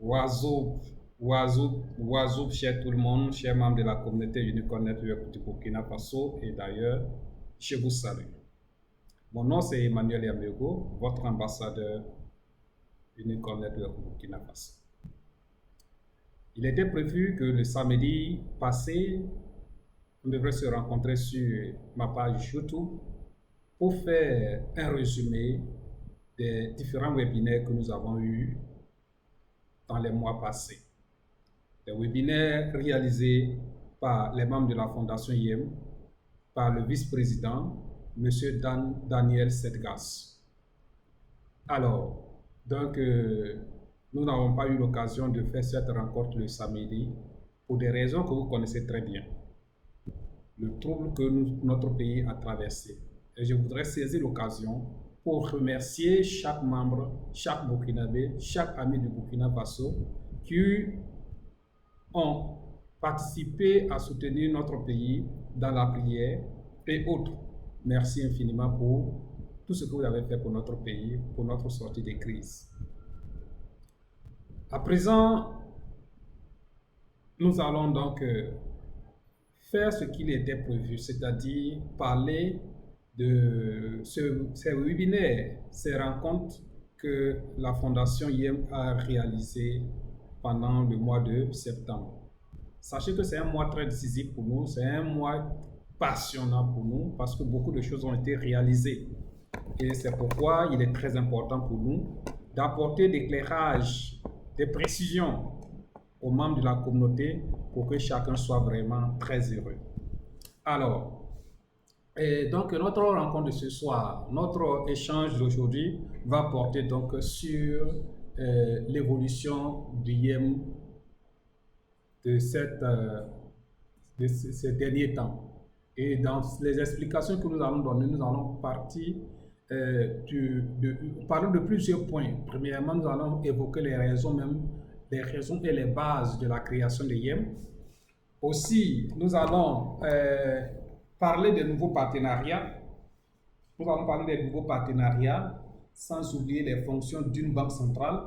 Oiseau, oiseau, cher tout le monde, chers membres de la communauté Unicorn Network du Burkina Faso et d'ailleurs, je vous salue. Mon nom c'est Emmanuel Yamego, votre ambassadeur Unicorn Network du Burkina Faso. Il était prévu que le samedi passé, on devrait se rencontrer sur ma page YouTube pour faire un résumé des différents webinaires que nous avons eus dans les mois passés. Des webinaires réalisés par les membres de la Fondation IEM, par le vice-président, M. Daniel Sedgas. Alors, donc, nous n'avons pas eu l'occasion de faire cette rencontre le samedi pour des raisons que vous connaissez très bien. Le trouble que notre pays a traversé. Et je voudrais saisir l'occasion pour remercier chaque membre, chaque Burkinabé, chaque ami du Burkina Faso qui ont participé à soutenir notre pays dans la prière et autres. Merci infiniment pour tout ce que vous avez fait pour notre pays, pour notre sortie de crise. À présent, nous allons donc faire ce qu'il était prévu, c'est-à-dire parler de ces webinaires, ces rencontres que la Fondation IEM a réalisées pendant le mois de septembre. Sachez que c'est un mois très décisif pour nous, c'est un mois passionnant pour nous parce que beaucoup de choses ont été réalisées. Et c'est pourquoi il est très important pour nous d'apporter des éclairages, des précisions aux membres de la communauté pour que chacun soit vraiment très heureux. Alors, donc notre rencontre de ce soir, notre échange d'aujourd'hui va porter donc sur l'évolution du IEM de ces derniers temps. Et dans les explications que nous allons donner, nous allons partir parler de plusieurs points. Premièrement, nous allons évoquer les raisons et les bases de la création de IEM. Aussi, nous allons parler des nouveaux partenariats. Nous allons parler des nouveaux partenariats sans oublier les fonctions d'une banque centrale.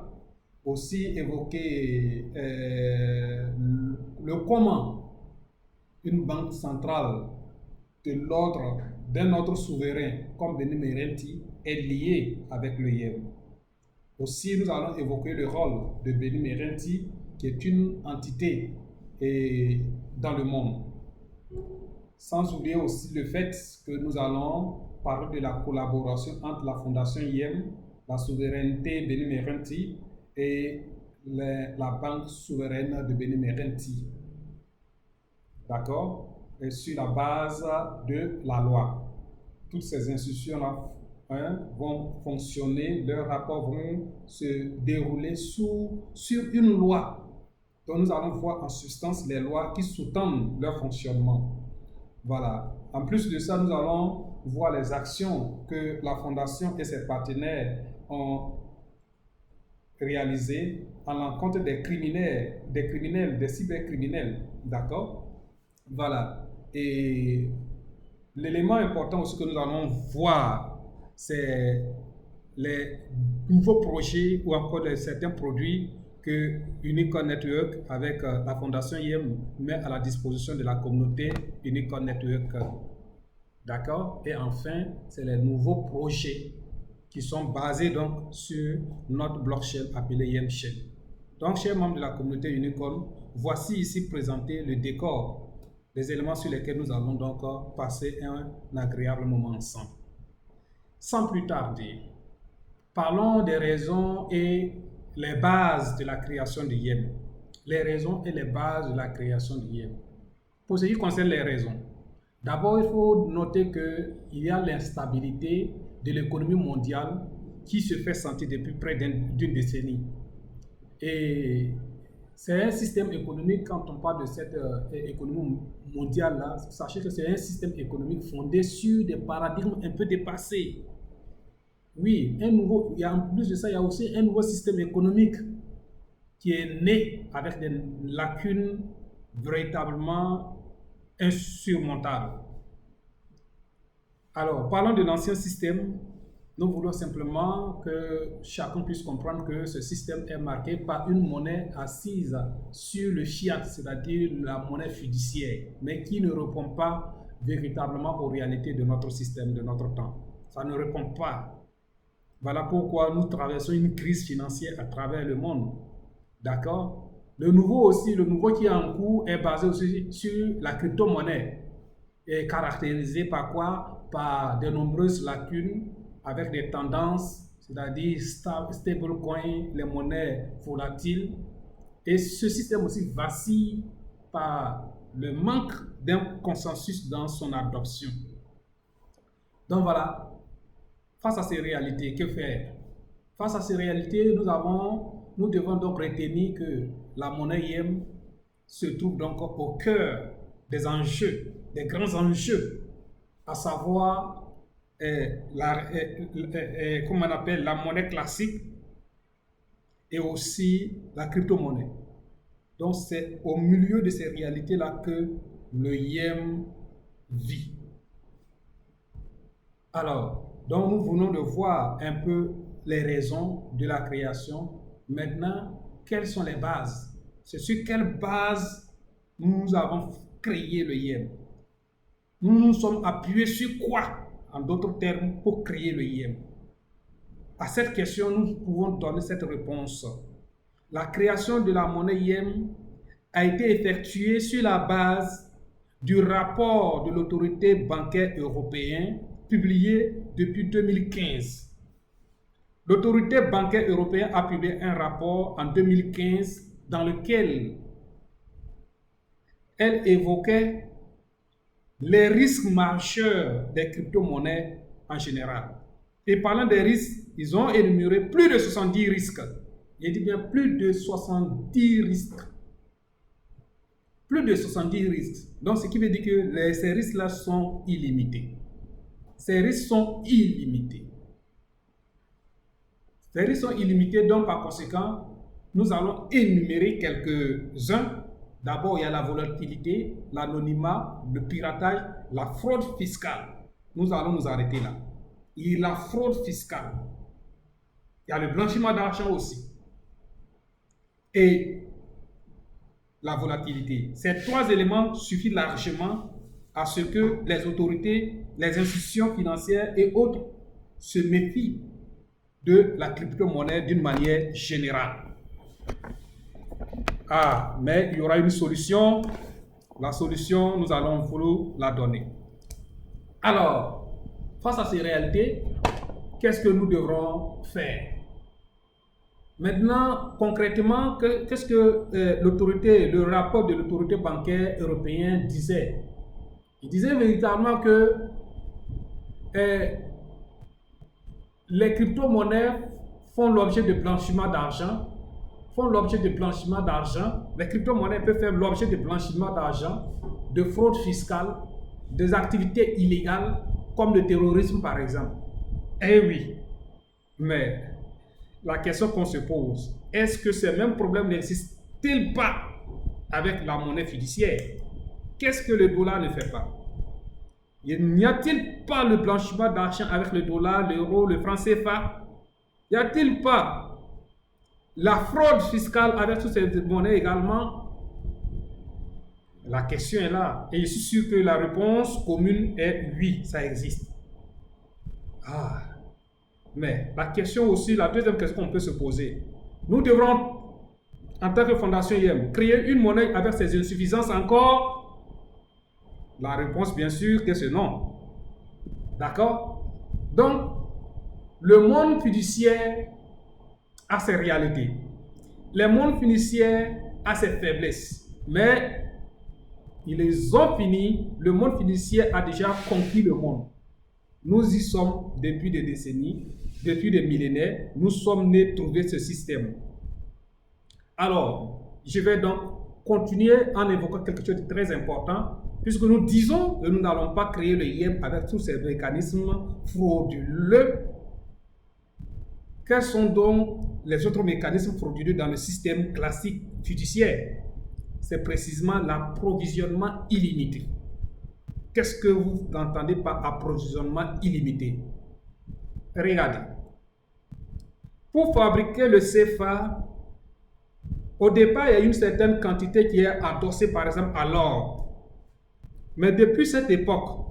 Aussi évoquer le comment une banque centrale de l'ordre d'un autre souverain comme Benin Merenti est liée avec le IEM. Aussi, nous allons évoquer le rôle de Benin Merenti qui est une entité dans le monde. Sans oublier aussi le fait que nous allons parler de la collaboration entre la Fondation IEM, la souveraineté Benin Merenti et la Banque souveraine de Benin Merenti. D'accord? Et sur la base de la loi. Toutes ces institutions-là vont fonctionner, leurs rapports vont se dérouler sur une loi. Donc nous allons voir en substance les lois qui sous-tendent leur fonctionnement. Voilà. En plus de ça, nous allons voir les actions que la Fondation et ses partenaires ont réalisées à l'encontre des criminels, des cybercriminels. D'accord? Voilà. Et l'élément important aussi que nous allons voir, c'est les nouveaux projets ou encore certains produits que Unicorn Network avec la Fondation IEM met à la disposition de la communauté Unicorn Network. D'accord? Et enfin, c'est les nouveaux projets qui sont basés donc sur notre blockchain appelé IEM Chain. Donc, chers membres de la communauté Unicorn, voici ici présenté le décor, les éléments sur lesquels nous allons donc passer un agréable moment ensemble. Sans plus tarder, parlons des raisons et les bases de la création de IEM. Les raisons et les bases de la création de IEM. Pour ce qui concerne les raisons, d'abord il faut noter qu'il y a l'instabilité de l'économie mondiale qui se fait sentir depuis près d'une décennie. Et c'est un système économique, quand on parle de cette économie mondiale-là, sachez que c'est un système économique fondé sur des paradigmes un peu dépassés. Oui, en plus de ça, il y a aussi un nouveau système économique qui est né avec des lacunes véritablement insurmontables. Alors, parlons de l'ancien système. Nous voulons simplement que chacun puisse comprendre que ce système est marqué par une monnaie assise sur le fiat, c'est-à-dire la monnaie fiduciaire, mais qui ne répond pas véritablement aux réalités de notre système, de notre temps. Ça ne répond pas. Voilà pourquoi nous traversons une crise financière à travers le monde. D'accord? Le nouveau qui est en cours est basé aussi sur la crypto-monnaie. Et caractérisé par quoi? Par de nombreuses lacunes avec des tendances, c'est-à-dire stablecoin, les monnaies volatiles. Et ce système aussi vacille par le manque d'un consensus dans son adoption. Donc voilà, face à ces réalités, que faire? Face à ces réalités, nous devons donc retenir que la monnaie YEM se trouve donc au cœur des enjeux, des grands enjeux, à savoir comment on appelle la monnaie classique et aussi la crypto-monnaie. Donc c'est au milieu de ces réalités-là que le YEM vit. Alors, donc nous venons de voir un peu les raisons de la création. Maintenant, quelles sont les bases? C'est sur quelle base nous avons créé le YEM? Nous nous sommes appuyés sur quoi, en d'autres termes, pour créer le YEM? À cette question, nous pouvons donner cette réponse. La création de la monnaie YEM a été effectuée sur la base du rapport de l'autorité bancaire européenne publié depuis 2015. L'autorité bancaire européenne a publié un rapport en 2015 dans lequel elle évoquait les risques majeurs des crypto-monnaies en général. Et parlant des risques, ils ont énuméré plus de 70 risques. Je dis bien plus de 70 risques. Plus de 70 risques. Donc, ce qui veut dire que ces risques-là sont illimités. Ces risques sont illimités. Ces risques sont illimités, donc par conséquent, nous allons énumérer quelques-uns. D'abord, il y a la volatilité, l'anonymat, le piratage, la fraude fiscale. Nous allons nous arrêter là. Il y a la fraude fiscale. Il y a le blanchiment d'argent aussi. Et la volatilité. Ces trois éléments suffisent largement à ce que les autorités, les institutions financières et autres se méfient de la crypto-monnaie d'une manière générale. Ah, mais il y aura une solution. La solution, nous allons vous la donner. Alors, face à ces réalités, qu'est-ce que nous devrons faire? Maintenant, concrètement, qu'est-ce que le rapport de l'autorité bancaire européenne disait? Il disait véritablement que les crypto-monnaies font l'objet de blanchiment d'argent, Les crypto-monnaies peuvent faire l'objet de blanchiment d'argent, de fraude fiscale, des activités illégales, comme le terrorisme par exemple. Eh oui, mais la question qu'on se pose, est-ce que ces mêmes problèmes n'existent-ils pas avec la monnaie fiduciaire? Qu'est-ce que le dollar ne fait pas? N'y a-t-il pas le blanchiment d'argent avec le dollar, l'euro, le franc CFA? N'y a-t-il pas la fraude fiscale avec toutes ces monnaies également? La question est là. Et je suis sûr que la réponse commune est oui, ça existe. Ah, mais la question aussi, la deuxième question qu'on peut se poser, nous devrons, en tant que Fondation YEM, créer une monnaie avec ses insuffisances encore? La réponse, bien sûr, que c'est non. D'accord? Donc, le monde fiduciaire a ses réalités. Le monde fiduciaire a ses faiblesses. Mais ils les ont finis. Le monde fiduciaire a déjà conquis le monde. Nous y sommes depuis des décennies, depuis des millénaires. Nous sommes nés trouver ce système. Alors, je vais donc continuer en évoquant quelque chose de très important, puisque nous disons que nous n'allons pas créer le YEM avec tous ces mécanismes frauduleux. Quels sont donc les autres mécanismes frauduleux dans le système classique fiduciaire? C'est précisément l'approvisionnement illimité. Qu'est-ce que vous entendez par approvisionnement illimité? Regardez. Pour fabriquer le CFA, au départ, il y a une certaine quantité qui est adossée, par exemple, à l'or. Mais depuis cette époque,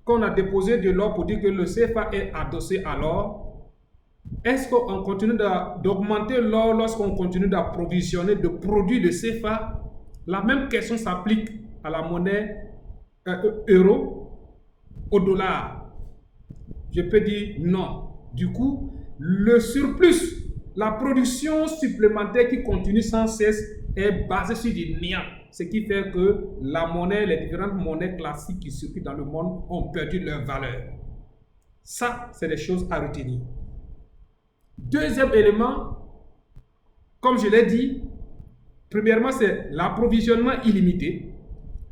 qu'on a déposé de l'or pour dire que le CFA est adossé à l'or, est-ce qu'on continue d'augmenter l'or lorsqu'on continue d'approvisionner de produits de CFA? La même question s'applique à la monnaie euro, au dollar. Je peux dire non. Du coup, le surplus, la production supplémentaire qui continue sans cesse est basée sur du néant. Ce qui fait que la monnaie, les différentes monnaies classiques qui circulent dans le monde ont perdu leur valeur. Ça, c'est des choses à retenir. Deuxième élément, comme je l'ai dit, premièrement, c'est l'approvisionnement illimité.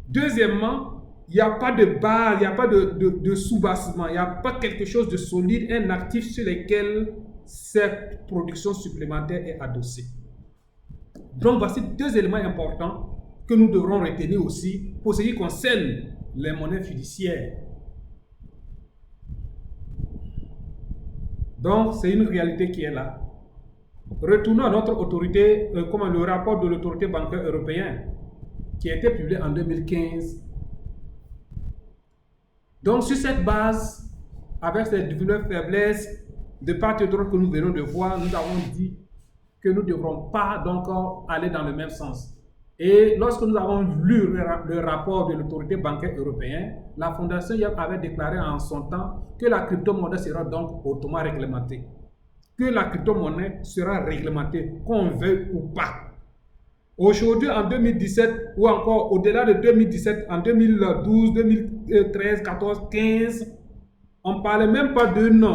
Deuxièmement, il n'y a pas de base, il n'y a pas de sous-bassement, il n'y a pas quelque chose de solide, un actif sur lequel cette production supplémentaire est adossée. Donc, voici deux éléments importants que nous devrons retenir aussi pour ce qui concerne les monnaies fiduciaires. Donc, c'est une réalité qui est là. Retournons à notre autorité, comme le rapport de l'autorité bancaire européenne qui a été publié en 2015. Donc, sur cette base, avec ces diverses faiblesses de part et d'autre que nous venons de voir, nous avons dit que nous ne devrons pas donc aller dans le même sens. Et lorsque nous avons lu le rapport de l'autorité bancaire européenne, la Fondation YAP avait déclaré en son temps que la crypto-monnaie sera donc hautement réglementée. Que la crypto-monnaie sera réglementée, qu'on veuille ou pas. Aujourd'hui, en 2017, ou encore au-delà de 2017, en 2012, 2013, 14, 15, on ne parlait même pas d'une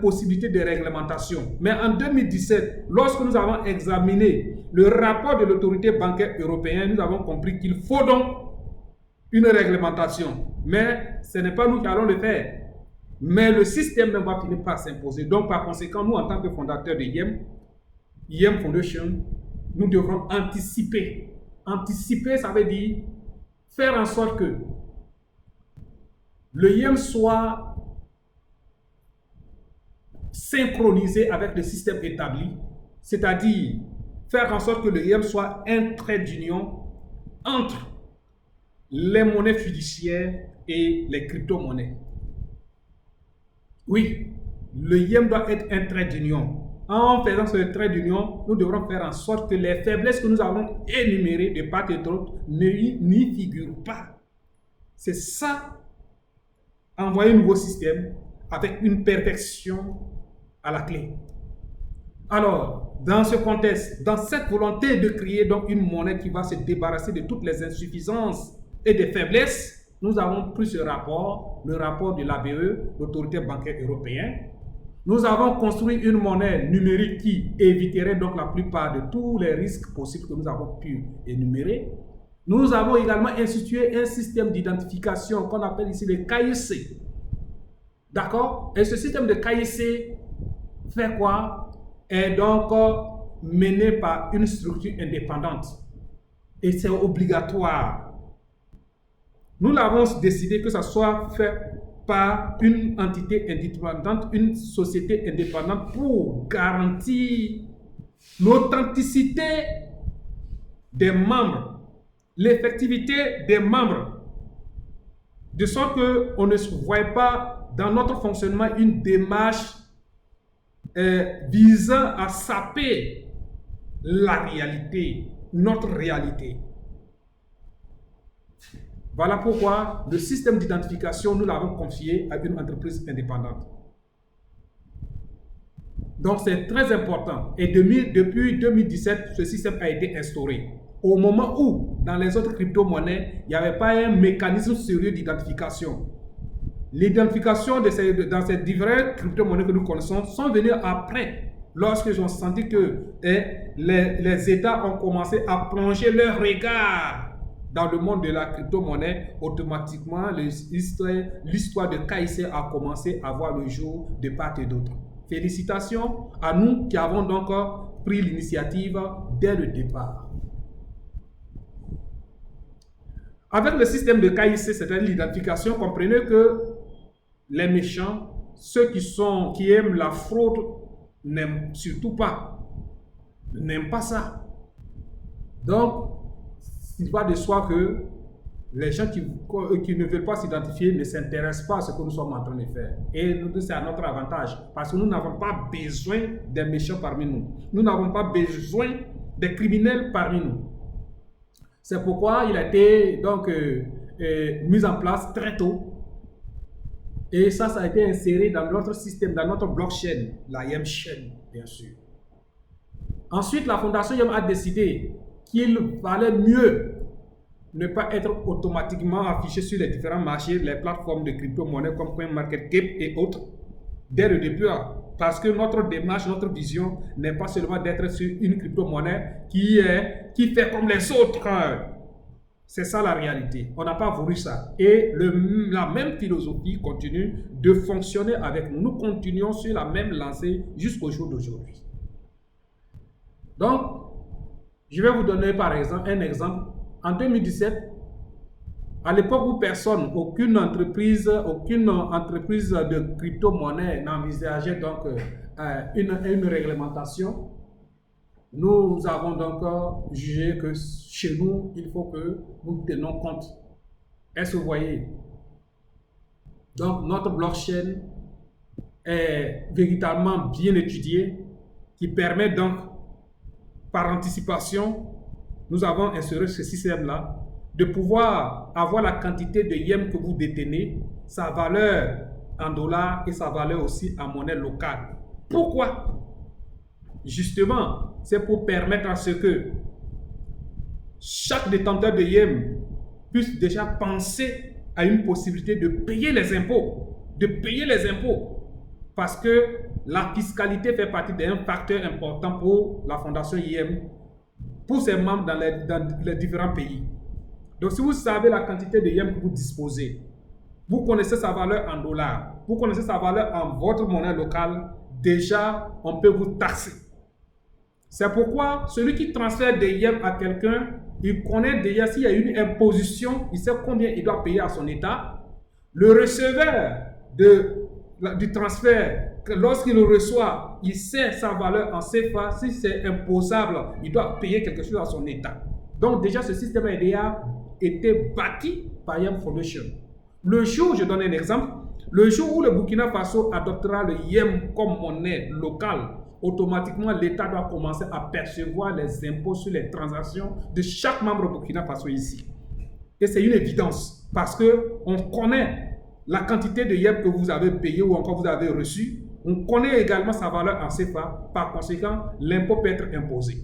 possibilité de réglementation. Mais en 2017, lorsque nous avons examiné le rapport de l'autorité bancaire européenne, nous avons compris qu'il faut donc une réglementation. Mais ce n'est pas nous qui allons le faire. Mais le système même va finir par s'imposer. Donc, par conséquent, nous, en tant que fondateurs de YEM Foundation, nous devrons anticiper. Anticiper, ça veut dire faire en sorte que le YEM soit synchronisé avec le système établi, c'est-à-dire faire en sorte que le YEM soit un trait d'union entre les monnaies fiduciaires et les crypto-monnaies. Oui, le YEM doit être un trait d'union. En faisant ce trait d'union, nous devrons faire en sorte que les faiblesses que nous avons énumérées de part et d'autre n'y figurent pas. C'est ça, envoyer un nouveau système avec une perfection à la clé. Alors, dans ce contexte, dans cette volonté de créer donc une monnaie qui va se débarrasser de toutes les insuffisances et des faiblesses, nous avons pris ce rapport, le rapport de l'ABE, l'autorité bancaire européenne. Nous avons construit une monnaie numérique qui éviterait donc la plupart de tous les risques possibles que nous avons pu énumérer. Nous avons également institué un système d'identification qu'on appelle ici le KIC. D'accord? Et ce système de KIC fait quoi? Est donc mené par une structure indépendante. Et c'est obligatoire. Nous l'avons décidé que ça soit fait par une entité indépendante, une société indépendante pour garantir l'authenticité des membres, l'effectivité des membres, de sorte qu'on ne se voit pas dans notre fonctionnement une démarche visant à saper la réalité, notre réalité. Voilà pourquoi le système d'identification, nous l'avons confié à une entreprise indépendante. Donc c'est très important. Et depuis 2017, ce système a été instauré. Au moment où, dans les autres crypto-monnaies, il n'y avait pas un mécanisme sérieux d'identification. L'identification dans ces différentes crypto-monnaies que nous connaissons sont venues après, lorsqu'ils ont senti que les États ont commencé à plonger leur regard dans le monde de la crypto-monnaie. Automatiquement, l'histoire de KIC a commencé à voir le jour de part et d'autre. Félicitations à nous qui avons donc pris l'initiative dès le départ. Avec le système de KIC, c'est-à-dire l'identification, comprenez que les méchants ceux qui aiment la fraude n'aiment surtout pas, n'aiment pas ça. Donc, il va de soi que les gens qui ne veulent pas s'identifier ne s'intéressent pas à ce que nous sommes en train de faire. Et nous, c'est à notre avantage, parce que nous n'avons pas besoin des méchants parmi nous. Nous n'avons pas besoin des criminels parmi nous. C'est pourquoi il a été donc mis en place très tôt. Et ça a été inséré dans notre système, dans notre blockchain, la YEM Chain, bien sûr. Ensuite, la fondation YEM a décidé qu'il valait mieux ne pas être automatiquement affiché sur les différents marchés, les plateformes de crypto-monnaies comme CoinMarketCap et autres, dès le début. Parce que notre démarche, notre vision n'est pas seulement d'être sur une crypto-monnaie qui fait comme les autres. C'est ça la réalité. On n'a pas voulu ça. Et la même philosophie continue de fonctionner avec nous. Nous continuons sur la même lancée jusqu'au jour d'aujourd'hui. Donc, je vais vous donner par exemple un exemple. En 2017, à l'époque où aucune entreprise de crypto-monnaie n'envisageait donc une réglementation, nous avons donc jugé que chez nous, il faut que nous tenions compte. Est-ce que vous voyez? Donc, notre blockchain est véritablement bien étudié, qui permet donc, par anticipation, nous avons inséré ce système-là, de pouvoir avoir la quantité de YEM que vous détenez, sa valeur en dollars et sa valeur aussi en monnaie locale. Pourquoi? Justement, c'est pour permettre à ce que chaque détenteur de YEM puisse déjà penser à une possibilité de payer les impôts. Parce que la fiscalité fait partie d'un facteur important pour la fondation YEM, pour ses membres dans les différents pays. Donc, si vous savez la quantité de YEM que vous disposez, vous connaissez sa valeur en dollars, vous connaissez sa valeur en votre monnaie locale, déjà, on peut vous taxer. C'est pourquoi celui qui transfère des YEM à quelqu'un, il connaît déjà s'il y a une imposition, il sait combien il doit payer à son État. Le receveur du transfert, lorsqu'il le reçoit, il sait sa valeur en CFA. Si c'est imposable, il doit payer quelque chose à son État. Donc déjà, ce système a déjà été bâti par YEM Foundation. Le jour, je donne un exemple, le jour où le Burkina Faso adoptera le YEM comme monnaie locale, automatiquement l'État doit commencer à percevoir les impôts sur les transactions de chaque membre Burkina Faso ici. Et c'est une évidence parce qu'on connaît la quantité de YEM que vous avez payé ou encore vous avez reçu. On connaît également sa valeur en CFA. Par conséquent, l'impôt peut être imposé.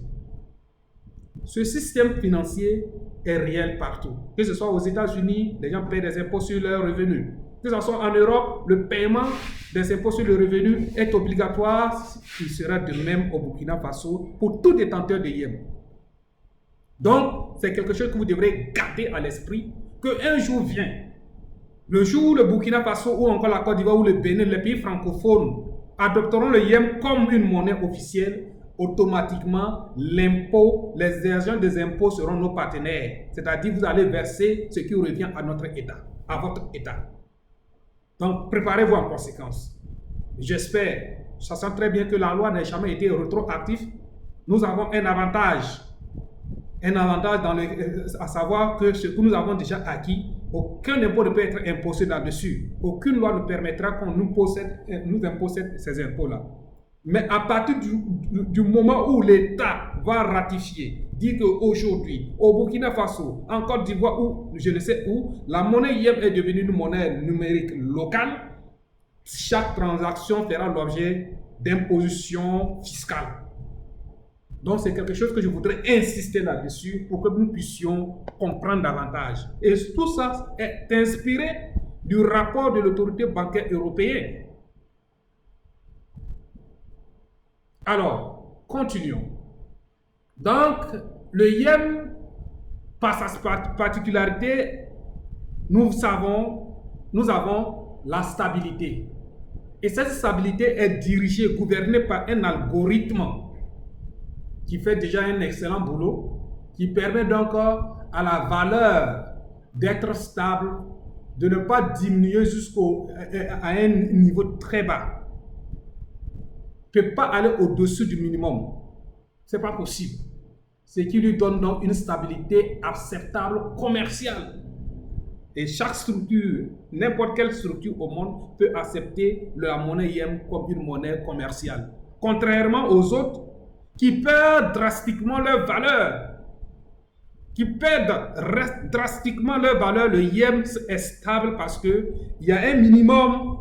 Ce système financier est réel partout. Que ce soit aux États-Unis, les gens paient des impôts sur leurs revenus. Que ce soit en Europe, le paiement des impôts sur le revenu est obligatoire. Il sera de même au Burkina Faso pour tout détenteur de YEM. Donc, c'est quelque chose que vous devrez garder à l'esprit, qu'un jour vient, le jour où le Burkina Faso ou encore la Côte d'Ivoire ou le Bénin, les pays francophones, adopteront le YEM comme une monnaie officielle, automatiquement, l'impôt, les agents des impôts seront nos partenaires. C'est-à-dire, vous allez verser ce qui revient à notre État, à votre État. Donc, préparez-vous en conséquence. J'espère, sachant très bien que la loi n'a jamais été rétroactive, nous avons un avantage à savoir que ce que nous avons déjà acquis, aucun impôt ne peut être imposé là-dessus. Aucune loi ne permettra qu'on nous impose ces impôts-là. Mais à partir du moment où l'État va ratifier, dire qu'aujourd'hui, au Burkina Faso, en Côte d'Ivoire ou je ne sais où, la monnaie YEM est devenue une monnaie numérique locale, chaque transaction fera l'objet d'imposition fiscale. Donc, c'est quelque chose que je voudrais insister là-dessus pour que nous puissions comprendre davantage. Et tout ça est inspiré du rapport de l'autorité bancaire européenne. Alors, continuons. Donc, le YEM, par sa particularité, nous avons la stabilité. Et cette stabilité est dirigée, gouvernée par un algorithme qui fait déjà un excellent boulot, qui permet donc à la valeur d'être stable, de ne pas diminuer à un niveau très bas, ne peut pas aller au-dessus du minimum. Ce n'est pas possible. Ce qui lui donne donc une stabilité acceptable commerciale. Et chaque structure, n'importe quelle structure au monde peut accepter la monnaie YEM comme une monnaie commerciale. Contrairement aux autres qui perdent drastiquement leur valeur. Le YEM est stable parce qu'il y a un minimum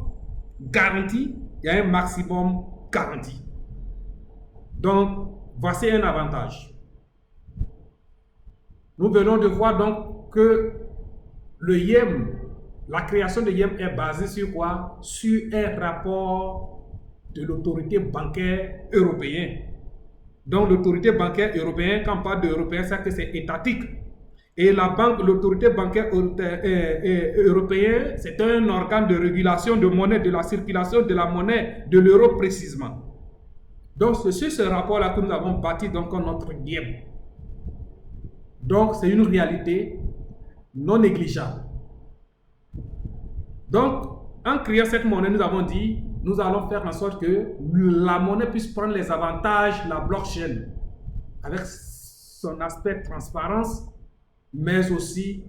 garanti, il y a un maximum garanti. Donc, voici un avantage. Nous venons de voir donc que le YEM, la création de YEM est basée sur quoi? Sur un rapport de l'autorité bancaire européenne. Donc l'autorité bancaire européenne, quand on parle d'européen, c'est que c'est étatique. Et l'autorité bancaire européenne, c'est un organe de régulation de monnaie, de la circulation de la monnaie, de l'euro précisément. Donc c'est sur ce rapport-là que nous avons bâti donc notre YEM. Donc c'est une réalité non négligeable. Donc, en créant cette monnaie, nous avons dit, nous allons faire en sorte que la monnaie puisse prendre les avantages de la blockchain, avec son aspect transparence, mais aussi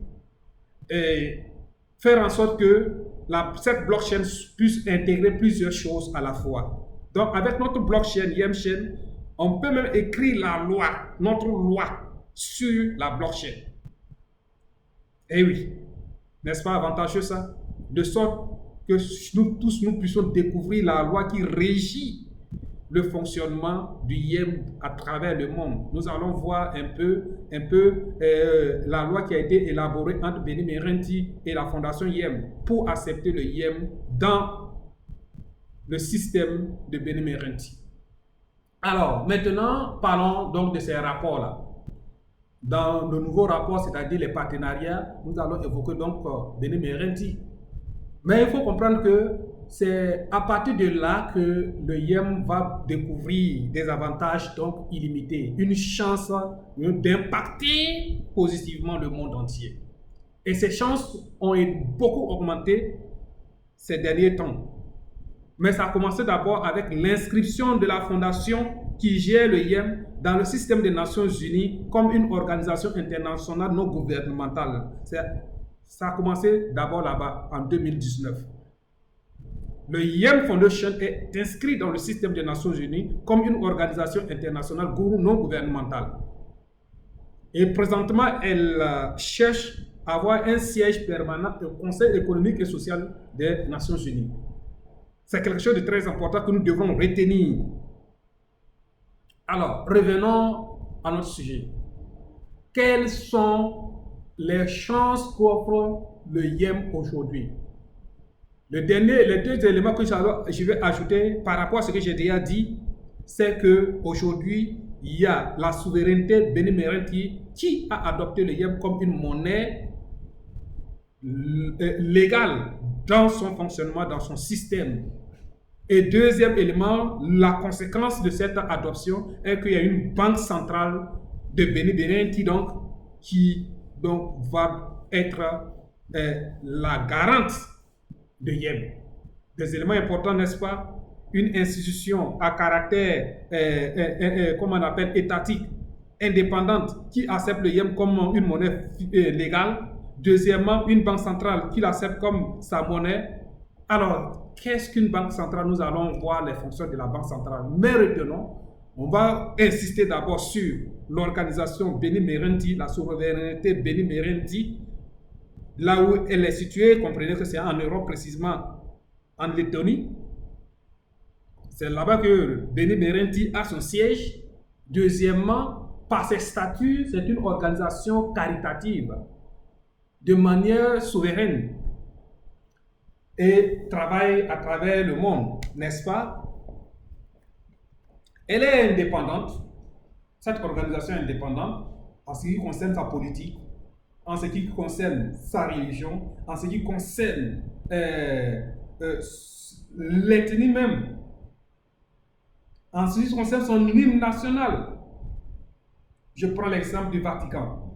faire en sorte que cette blockchain puisse intégrer plusieurs choses à la fois. Donc, avec notre blockchain, YEMchain, on peut même écrire notre loi sur la blockchain. Eh oui, n'est-ce pas avantageux ça? De sorte que nous tous, nous puissions découvrir la loi qui régit le fonctionnement du YEM à travers le monde. Nous allons voir un peu la loi qui a été élaborée entre Beni Merenti et la Fondation YEM pour accepter le YEM dans le système de Beni Merenti. Alors, maintenant, parlons donc de ces rapports-là. Dans le nouveau rapport, c'est-à-dire les partenariats, nous allons évoquer donc Beni Merenti. Mais il faut comprendre que c'est à partir de là que le YEM va découvrir des avantages donc illimités, une chance d'impacter positivement le monde entier. Et ces chances ont beaucoup augmenté ces derniers temps. Mais ça a commencé d'abord avec l'inscription de la fondation qui gère le YEM dans le système des Nations Unies comme une organisation internationale non gouvernementale. Ça a commencé d'abord là-bas en 2019. Le YEM Foundation est inscrit dans le système des Nations Unies comme une organisation internationale non gouvernementale. Et présentement, elle cherche à avoir un siège permanent au Conseil économique et social des Nations Unies. C'est quelque chose de très important que nous devons retenir. Alors, revenons à notre sujet. Quelles sont les chances qu'offre le YEM aujourd'hui? Les deux éléments que je vais ajouter par rapport à ce que j'ai déjà dit, c'est qu'aujourd'hui, il y a la souveraineté Beni Merenti qui a adopté le YEM comme une monnaie légale dans son fonctionnement, dans son système. Et deuxième élément, la conséquence de cette adoption est qu'il y a une banque centrale de Beni Merenti qui va être la garante de YEM. Des éléments importants, n'est-ce pas? Une institution à caractère, comment on appelle, étatique, indépendante, qui accepte le YEM comme une monnaie légale. Deuxièmement, une banque centrale qui l'accepte comme sa monnaie. Alors, qu'est-ce qu'une banque centrale? Nous allons voir les fonctions de la banque centrale. Mais retenons, on va insister d'abord sur l'organisation Beni Merenti, la souveraineté Beni Merenti, là où elle est située. Comprenez que c'est en Europe, précisément en Lettonie. C'est là-bas que Beni Merenti a son siège. Deuxièmement, par ses statuts, c'est une organisation caritative, de manière souveraine, et travaille à travers le monde, n'est-ce pas? Elle est indépendante, cette organisation est indépendante en ce qui concerne sa politique, en ce qui concerne sa religion, en ce qui concerne l'ethnie même, en ce qui concerne son hymne national. Je prends l'exemple du Vatican,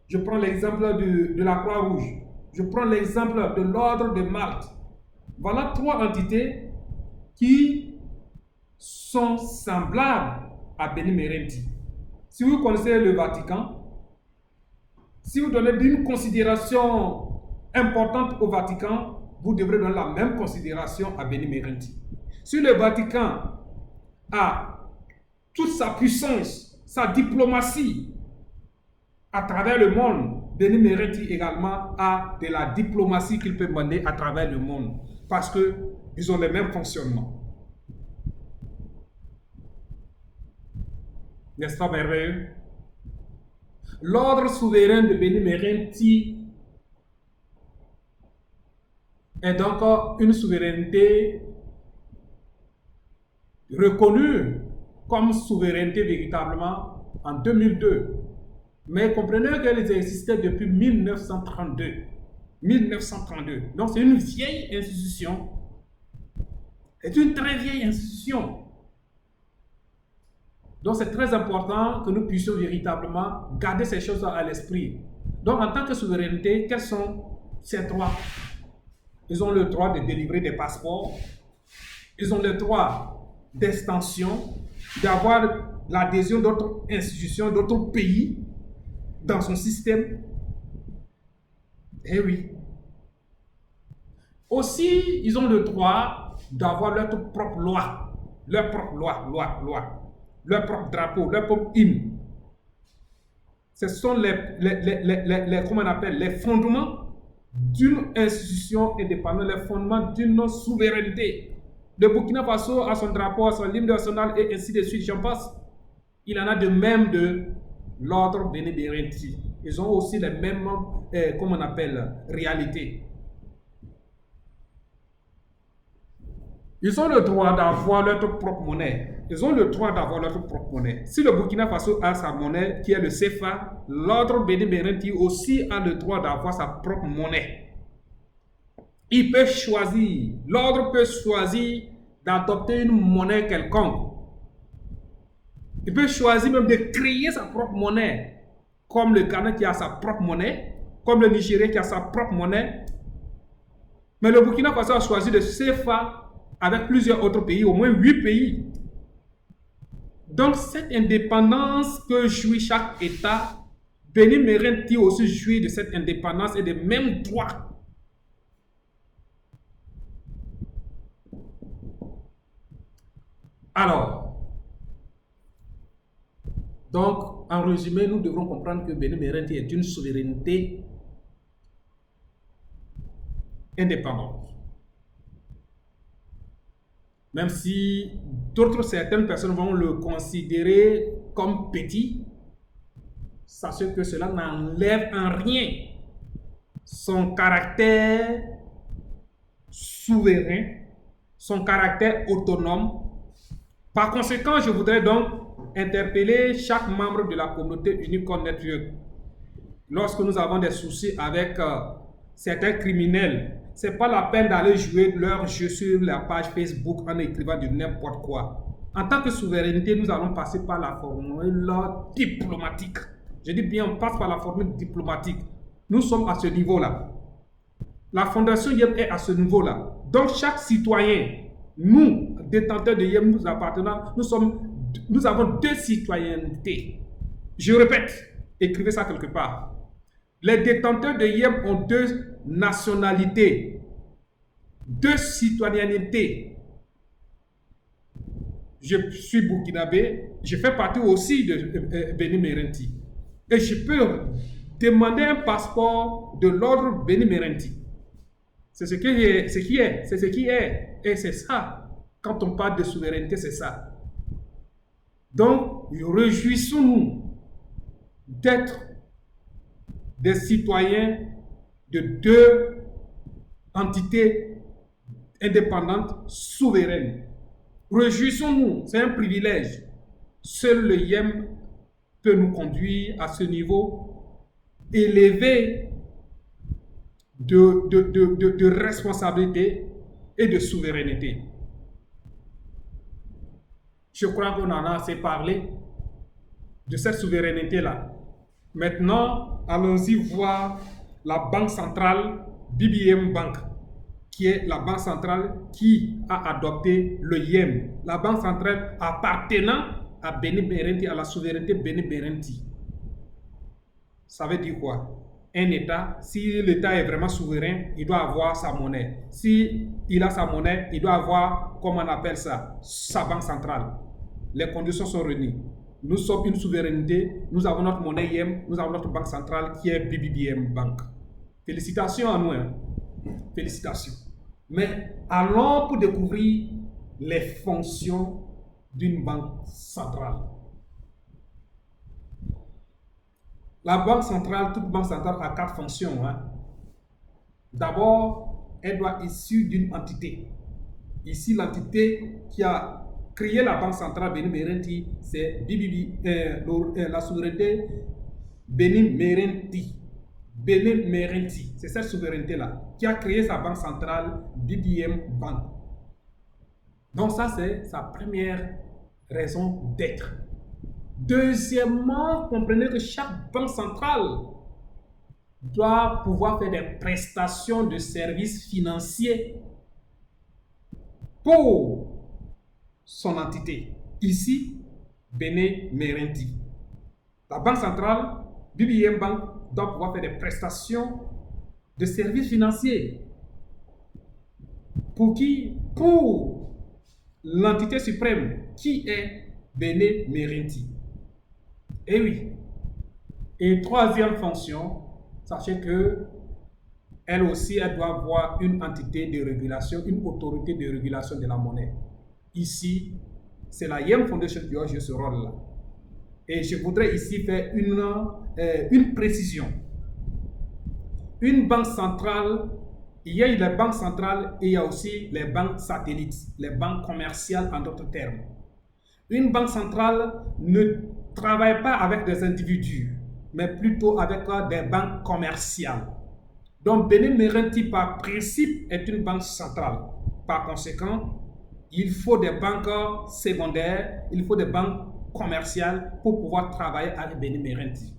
je prends l'exemple de la Croix-Rouge, Je prends l'exemple de l'ordre de Malte. Voilà 3 entités qui sont semblables à Beni Merenti. Si vous connaissez le Vatican, si vous donnez une considération importante au Vatican, vous devrez donner la même considération à Beni Merenti. Si le Vatican a toute sa puissance, sa diplomatie à travers le monde, Beni Merenti également a de la diplomatie qu'il peut mener à travers le monde parce qu'ils ont les mêmes fonctionnements. N'est-ce pas merveilleux? L'ordre souverain de Beni Merenti est donc une souveraineté reconnue comme souveraineté véritablement en 2002. Mais comprenez qu'elles existaient depuis 1932. 1932. Donc c'est une vieille institution. C'est une très vieille institution. Donc c'est très important que nous puissions véritablement garder ces choses à l'esprit. Donc en tant que souveraineté, quels sont ces droits? Ils ont le droit de délivrer des passeports. Ils ont le droit d'extension, d'avoir l'adhésion d'autres institutions, d'autres pays dans son système. Eh oui. Aussi, ils ont le droit d'avoir leur propre loi, leur propre loi, leur propre drapeau, leur propre hymne. Ce sont comment on appelle, les fondements d'une institution indépendante, les fondements d'une souveraineté. Le Burkina Faso a son drapeau, a son hymne national et ainsi de suite, j'en passe. Il en a de même de l'ordre Beni Merenti. Ils ont aussi les mêmes, comment on appelle, réalités. Ils ont le droit d'avoir leur propre monnaie. Ils ont le droit d'avoir leur propre monnaie. Si le Burkina Faso a sa monnaie, qui est le CFA, l'ordre Beni Merenti aussi a le droit d'avoir sa propre monnaie. Il peut choisir, l'ordre peut choisir d'adopter une monnaie quelconque. Il peut choisir même de créer sa propre monnaie, comme le Ghana qui a sa propre monnaie, comme le Nigeria qui a sa propre monnaie. Mais le Burkina Faso a choisi de CFA avec plusieurs autres pays, au moins 8 pays. Donc cette indépendance que jouit chaque État, Beni Merenti aussi jouit de cette indépendance et des mêmes droits. Alors, donc, en résumé, nous devrons comprendre que Beni Merenti est une souveraineté indépendante. Même si certaines personnes vont le considérer comme petit, sachez que cela n'enlève en rien son caractère souverain, son caractère autonome. Par conséquent, je voudrais donc interpeller chaque membre de la communauté Unicon Network. Lorsque nous avons des soucis avec certains criminels, ce n'est pas la peine d'aller jouer leur jeu sur la page Facebook en écrivant du n'importe quoi. En tant que souveraineté, nous allons passer par la formule diplomatique. Je dis bien, on passe par la formule diplomatique. Nous sommes à ce niveau-là. La fondation Yem est à ce niveau-là. Donc chaque citoyen, nous, détenteurs de Yem, nous appartenons, nous avons 2 citoyennetés. Je répète, écrivez ça quelque part. Les détenteurs de Yem ont 2 nationalités, 2 citoyennetés. Je suis burkinabé, je fais partie aussi de Beni Merenti. Et je peux demander un passeport de l'ordre Beni Merenti. C'est ce qui est. Et c'est ça. Quand on parle de souveraineté, c'est ça. Donc, réjouissons-nous d'être des citoyens de 2 entités indépendantes, souveraines. Réjouissons-nous, c'est un privilège. Seul le Yem peut nous conduire à ce niveau élevé de responsabilité et de souveraineté. Je crois qu'on en a assez parlé de cette souveraineté-là. Maintenant, allons-y voir la banque centrale BBM Bank, qui est la banque centrale qui a adopté le YEM, la banque centrale appartenant à Beni Berenti, à la souveraineté Beni Berenti. Ça veut dire quoi? Un État, si l'État est vraiment souverain, il doit avoir sa monnaie. Si il a sa monnaie, il doit avoir, comment on appelle ça, sa banque centrale. Les conditions sont réunies. Nous sommes une souveraineté, nous avons notre monnaie YEM, nous avons notre banque centrale qui est BBM Bank. Félicitations à nous, hein. Félicitations. Mais allons pour découvrir les fonctions d'une banque centrale. La banque centrale, toute banque centrale a 4 fonctions. Hein. D'abord, elle doit être issue d'une entité. Ici, l'entité qui a créé la banque centrale Beni Merenti, c'est la souveraineté Beni Merenti. Beni Merenti, c'est cette souveraineté-là qui a créé sa banque centrale BBM Bank. Donc ça, c'est sa première raison d'être. Deuxièmement, comprenez que chaque banque centrale doit pouvoir faire des prestations de services financiers pour son entité. Ici, Beni Merenti. La banque centrale, BBM Bank, doit pouvoir faire des prestations de services financiers. Pour qui? Pour l'entité suprême qui est Beni Merenti. Et oui. Et troisième fonction, sachez que elle aussi, elle doit avoir une entité de régulation, une autorité de régulation de la monnaie. Ici, c'est la YEM Foundation qui a joué ce rôle-là. Et je voudrais ici faire une précision. Une banque centrale, il y a les banques centrales et il y a aussi les banques satellites, les banques commerciales en d'autres termes. Une banque centrale ne travaille pas avec des individus, mais plutôt avec des banques commerciales. Donc, Beni Merenti, par principe, est une banque centrale. Par conséquent, il faut des banques secondaires, il faut des banques commerciales pour pouvoir travailler avec Beni Merenti.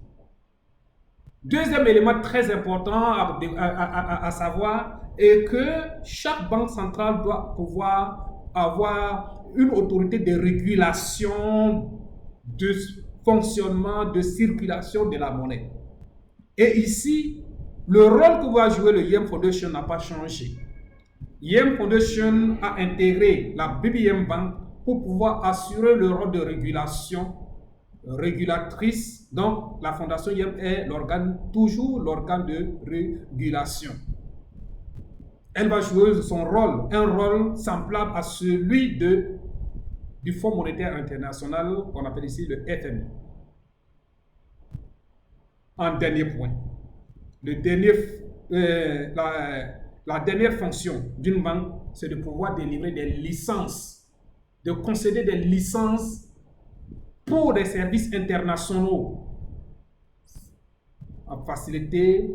Deuxième élément très important à savoir est que chaque banque centrale doit pouvoir avoir une autorité de régulation de fonctionnement, de circulation de la monnaie. Et ici, le rôle que va jouer le YEM Foundation n'a pas changé. YEM Foundation a intégré la BBM Bank pour pouvoir assurer le rôle de régulation régulatrice. Donc, la Fondation YEM est toujours l'organe de régulation. Elle va jouer son rôle, un rôle semblable à celui du Fonds monétaire international, qu'on appelle ici le FMI. En dernier point, la dernière fonction d'une banque, c'est de pouvoir délivrer des licences, de concéder des licences pour des services internationaux, à faciliter,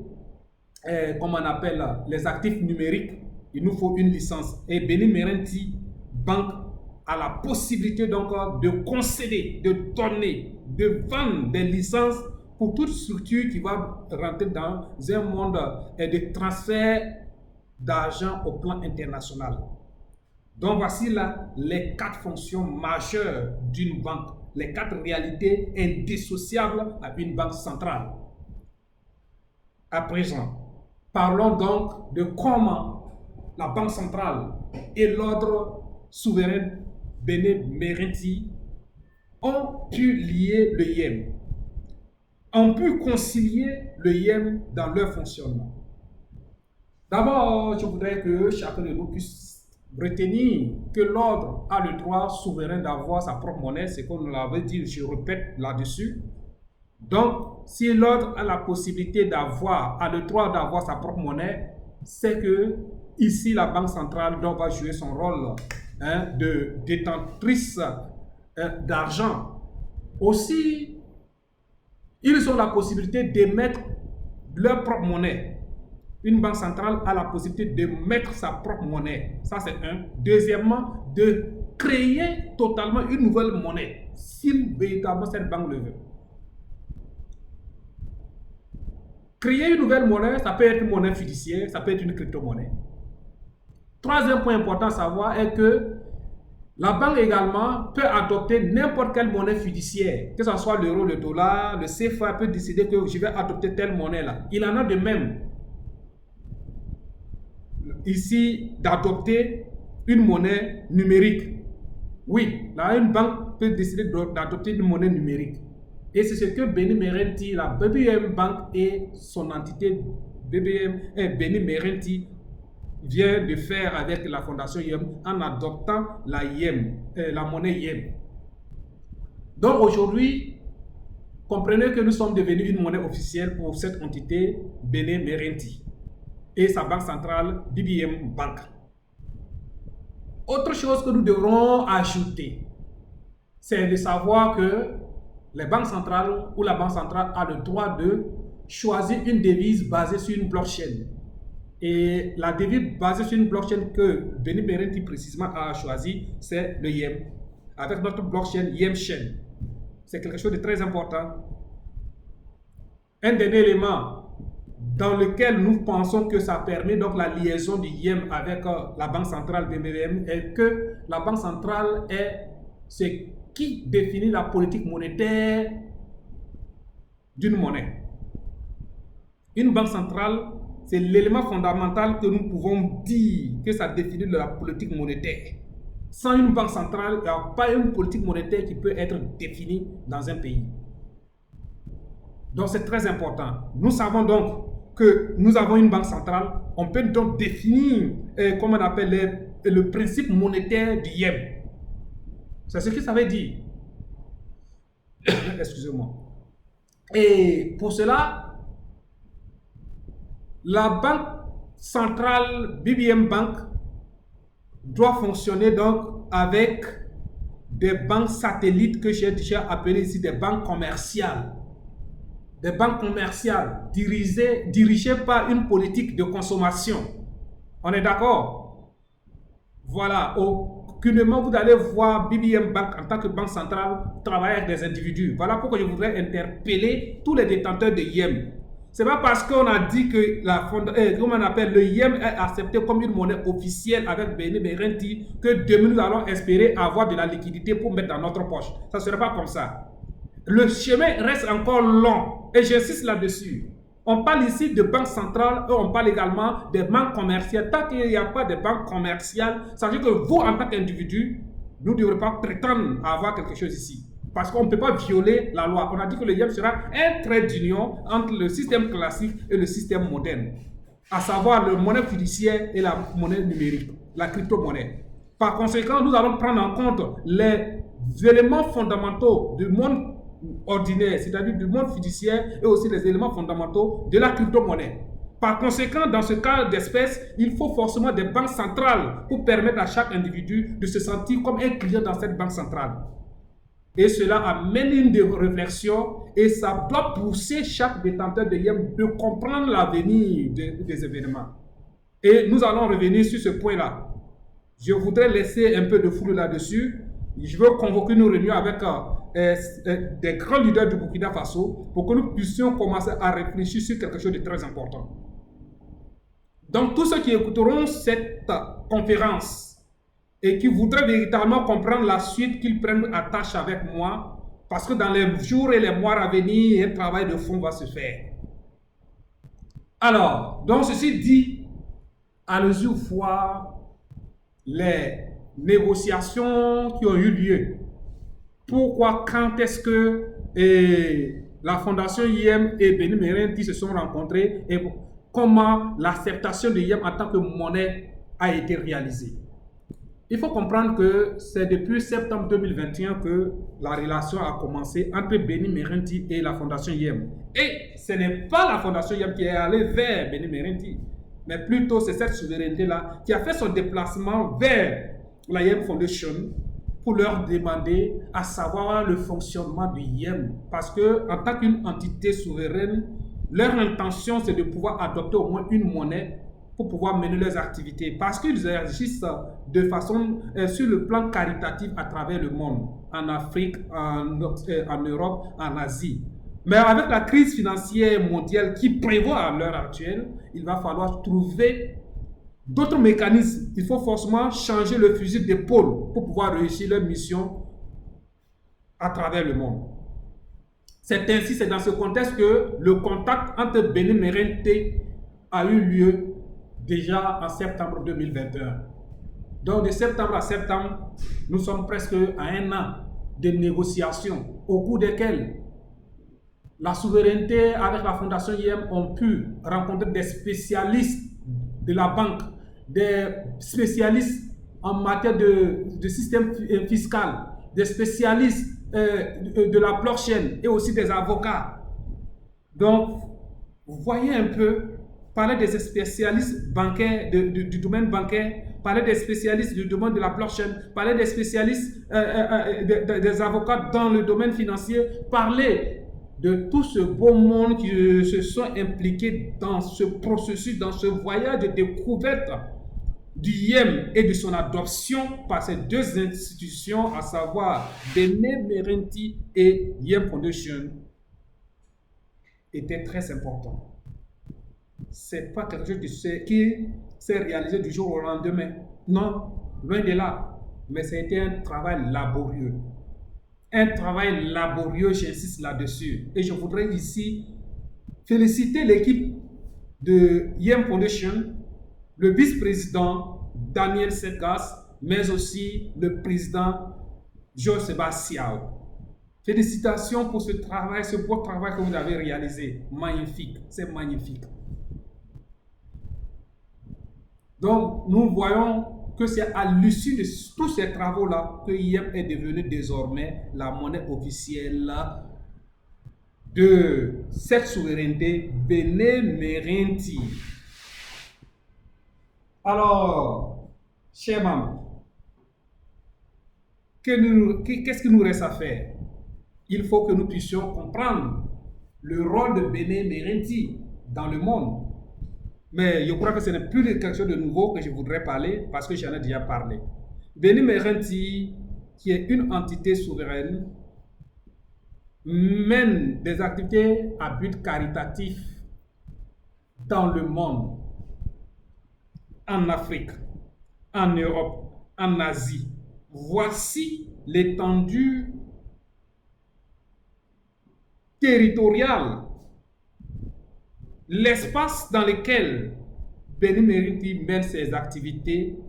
comme on appelle les actifs numériques. Il nous faut une licence. Et Beni Merenti Bank a la possibilité donc de concéder, de donner, de vendre des licences pour toute structure qui va rentrer dans un monde de transfert d'argent au plan international. Donc voici là les 4 fonctions majeures d'une banque, les 4 réalités indissociables à une banque centrale. À présent, parlons donc de comment la banque centrale et l'ordre souverain Beni Merenti ont pu lier le YEM, ont pu concilier le YEM dans leur fonctionnement. D'abord, je voudrais que chacun de nous puisse retenir que l'ordre a le droit souverain d'avoir sa propre monnaie, c'est comme on l'avait dit, je répète là-dessus. Donc, si l'ordre a la possibilité a le droit d'avoir sa propre monnaie, c'est que ici la banque centrale va jouer son rôle de détentrice d'argent. Aussi, ils ont la possibilité d'émettre leur propre monnaie. Une banque centrale a la possibilité de mettre sa propre monnaie. Ça, c'est un. Deuxièmement, de créer totalement une nouvelle monnaie, si véritablement cette banque le veut. créer une nouvelle monnaie, ça peut être une monnaie fiduciaire, ça peut être une crypto-monnaie. Troisième point important à savoir est que la banque également peut adopter n'importe quelle monnaie fiduciaire, que ce soit l'euro, le dollar, le CFA peut décider que je vais adopter telle monnaie-là. Il en a de même ici d'adopter une monnaie numérique. Oui, là, une banque peut décider d'adopter une monnaie numérique. Et c'est ce que Benny Merenti, la BBM Bank et son entité BBM et Benny Merenti vient de faire avec la fondation YEM en adoptant la YEM, la monnaie YEM. Donc aujourd'hui, comprenez que nous sommes devenus une monnaie officielle pour cette entité Benny Merenti et sa banque centrale BBM Bank. Autre chose que nous devrons ajouter, c'est de savoir que les banques centrales ou la banque centrale a le droit de choisir une devise basée sur une blockchain. Et la devise basée sur une blockchain que Benny Merenti précisément a choisi, c'est le YEM. Avec notre blockchain YEMchain. C'est quelque chose de très important. Un dernier élément dans lequel nous pensons que ça permet donc la liaison du YEM avec la banque centrale BBM est que la banque centrale est ce qui définit la politique monétaire d'une monnaie. Une banque centrale, c'est l'élément fondamental que nous pouvons dire que ça définit la politique monétaire. Sans une banque centrale, il n'y a pas une politique monétaire qui peut être définie dans un pays. Donc c'est très important. Nous savons donc que nous avons une banque centrale. On peut donc définir, comment on appelle, le principe monétaire du YEM. C'est ce que ça veut dire. Excusez-moi. Et pour cela, la banque centrale BBM Bank doit fonctionner donc avec des banques satellites que j'ai déjà appelées ici des banques commerciales. Des banques commerciales dirigées par une politique de consommation. On est d'accord? Voilà. Aucunement vous allez voir BBM Bank en tant que banque centrale travailler avec des individus. Voilà pourquoi je voudrais interpeller tous les détenteurs de YEM. C'est pas parce qu'on a dit que comment on appelle, le YEM est accepté comme une monnaie officielle avec Benny Merenti que demain nous allons espérer avoir de la liquidité pour mettre dans notre poche. Ça ne sera pas comme ça. Le chemin reste encore long et j'insiste là-dessus. On parle ici de banque centrale et on parle également des banques commerciales. Tant qu'il n'y a pas de banque commerciale, ça veut dire que vous, en tant qu'individu, nous ne devrons pas prétendre avoir quelque chose ici. Parce qu'on ne peut pas violer la loi. On a dit que le YEM sera un trait d'union entre le système classique et le système moderne. À savoir la monnaie fiduciaire et la monnaie numérique, la crypto-monnaie. Par conséquent, nous allons prendre en compte les éléments fondamentaux du monde ordinaire, c'est-à-dire du monde fiduciaire et aussi les éléments fondamentaux de la crypto-monnaie. Par conséquent, dans ce cas d'espèce, il faut forcément des banques centrales pour permettre à chaque individu de se sentir comme un client dans cette banque centrale. Et cela amène une réflexion et ça doit pousser chaque détenteur de YEM de comprendre l'avenir des événements. Et nous allons revenir sur ce point-là. Je voudrais laisser un peu de flou là-dessus. Je veux convoquer une réunion avec des grands leaders du Burkina Faso pour que nous puissions commencer à réfléchir sur quelque chose de très important. Donc, tous ceux qui écouteront cette conférence et qui voudraient véritablement comprendre la suite, qu'ils prennent attache avec moi, parce que dans les jours et les mois à venir, un travail de fond va se faire. Alors, donc ceci dit, allons-y voir les négociations qui ont eu lieu. Pourquoi, quand est-ce que la fondation YEM et Benny Merenti se sont rencontrés et comment l'acceptation de YEM en tant que monnaie a été réalisée. Il faut comprendre que c'est depuis septembre 2021 que la relation a commencé entre Benny Merenti et la fondation YEM. Et ce n'est pas la fondation YEM qui est allée vers Benny Merenti, mais plutôt c'est cette souveraineté-là qui a fait son déplacement vers la YEM Foundation pour leur demander à savoir le fonctionnement du YEM. Parce que en tant qu'une entité souveraine, leur intention c'est de pouvoir adopter au moins une monnaie pour pouvoir mener leurs activités. Parce qu'ils agissent de façon sur le plan caritatif à travers le monde, en Afrique, en Europe, en Asie. Mais avec la crise financière mondiale qui prévoit à l'heure actuelle, il va falloir trouver d'autres mécanismes. Il faut forcément changer le fusil d'épaule pour pouvoir réussir leur mission à travers le monde. C'est ainsi, c'est dans ce contexte que le contact entre Benin et RNT a eu lieu déjà en septembre 2021. Donc de septembre à septembre, nous sommes presque à un an de négociations au cours desquelles la souveraineté avec la Fondation IEM ont pu rencontrer des spécialistes de la banque, des spécialistes en matière de système fiscal, des spécialistes de la blockchain et aussi des avocats. Donc, vous voyez un peu, parler des spécialistes bancaires, du domaine bancaire, parler des spécialistes du domaine de la blockchain, parler des spécialistes, des avocats dans le domaine financier, parler de tout ce beau monde qui se sont impliqués dans ce processus, dans ce voyage de découverte du IEM et de son adoption par ces deux institutions, à savoir Benin Merenti et IEM Foundation, était très important. C'est pas quelque chose qui s'est réalisé du jour au lendemain. Non, loin de là. Mais ça a été un travail laborieux. Un travail laborieux, j'insiste là-dessus. Et je voudrais ici féliciter l'équipe de IEM Foundation, le vice-président Daniel Segas, mais aussi le président Georges Sébastien. Félicitations pour ce travail, ce beau travail que vous avez réalisé. Magnifique, c'est magnifique. Donc, nous voyons que c'est à l'issue de tous ces travaux-là que IEM est devenu désormais la monnaie officielle de cette souveraineté Benin-Merenti. Alors, chers membres, qu'est-ce qu'il nous reste à faire? Il faut que nous puissions comprendre le rôle de Benin-Merenti dans le monde. Mais je crois que ce n'est plus quelque chose de nouveau que je voudrais parler parce que j'en ai déjà parlé. Benin Merenti, qui est une entité souveraine, mène des activités à but caritatif dans le monde, en Afrique, en Europe, en Asie. Voici l'étendue territoriale, l'espace dans lequel Benin Merenti mène ses activités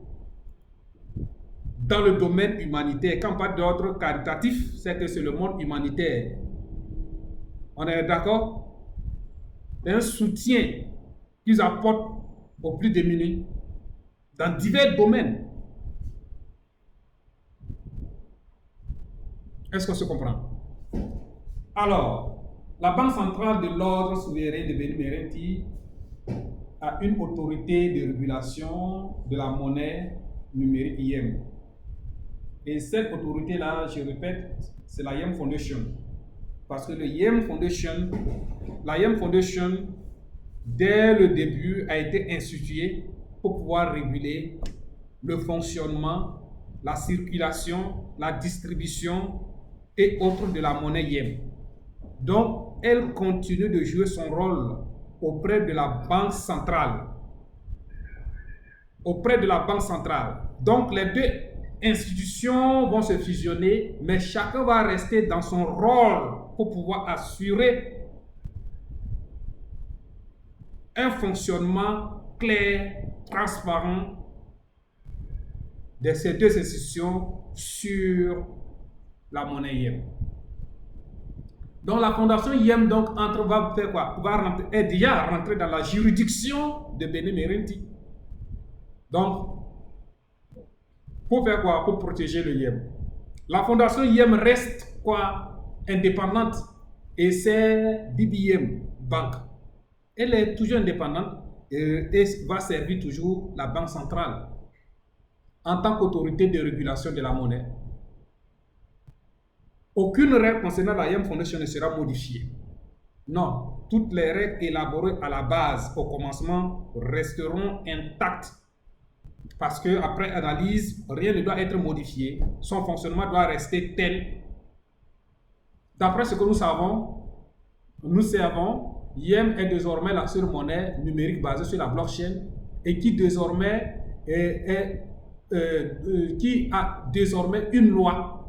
dans le domaine humanitaire. Quand on parle d'ordre caritatif, c'est que c'est le monde humanitaire. On est d'accord? C'est un soutien qu'ils apportent aux plus démunis dans divers domaines. Est-ce qu'on se comprend? Alors, la Banque centrale de l'ordre souverain de Benin Merenti a une autorité de régulation de la monnaie numérique IEM. Et cette autorité-là, je répète, c'est la IEM Foundation. Parce que la IEM Foundation, dès le début, a été instituée pour pouvoir réguler le fonctionnement, la circulation, la distribution et autres de la monnaie IEM. Donc, elle continue de jouer son rôle auprès de la Banque centrale. Donc, les deux institutions vont se fusionner, mais chacun va rester dans son rôle pour pouvoir assurer un fonctionnement clair, transparent de ces deux institutions sur la monnaie IEM. Donc la fondation IEM va faire quoi? Est déjà rentrée dans la juridiction de Benin Merenti. Donc, pour faire quoi? Pour protéger le IEM. La fondation IEM reste quoi? Indépendante. Et c'est BBM Bank. Elle est toujours indépendante et va servir toujours la Banque centrale en tant qu'autorité de régulation de la monnaie. Aucune règle concernant la IEM Foundation ne sera modifiée. Non, toutes les règles élaborées à la base, au commencement, resteront intactes. Parce qu'après analyse, rien ne doit être modifié. Son fonctionnement doit rester tel. D'après ce que nous savons, nous servons, Yem est désormais la seule monnaie numérique basée sur la blockchain et qui désormais qui a désormais une loi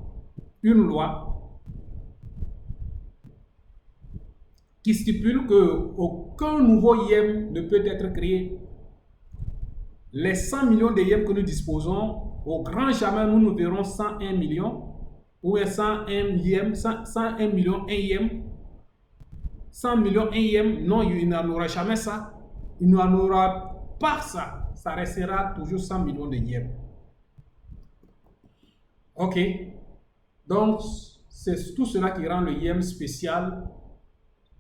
qui stipule qu'aucun nouveau Yem ne peut être créé. Les 100 millions de Yem que nous disposons, au grand jamais nous verrons 101 millions ou 101 Yem, 101 millions 1 Yem. 100 millions 1 Yem, non, il n'en aura jamais ça. Il n'en aura pas ça. Ça restera toujours 100 millions de Yem. Ok. Donc, c'est tout cela qui rend le Yem spécial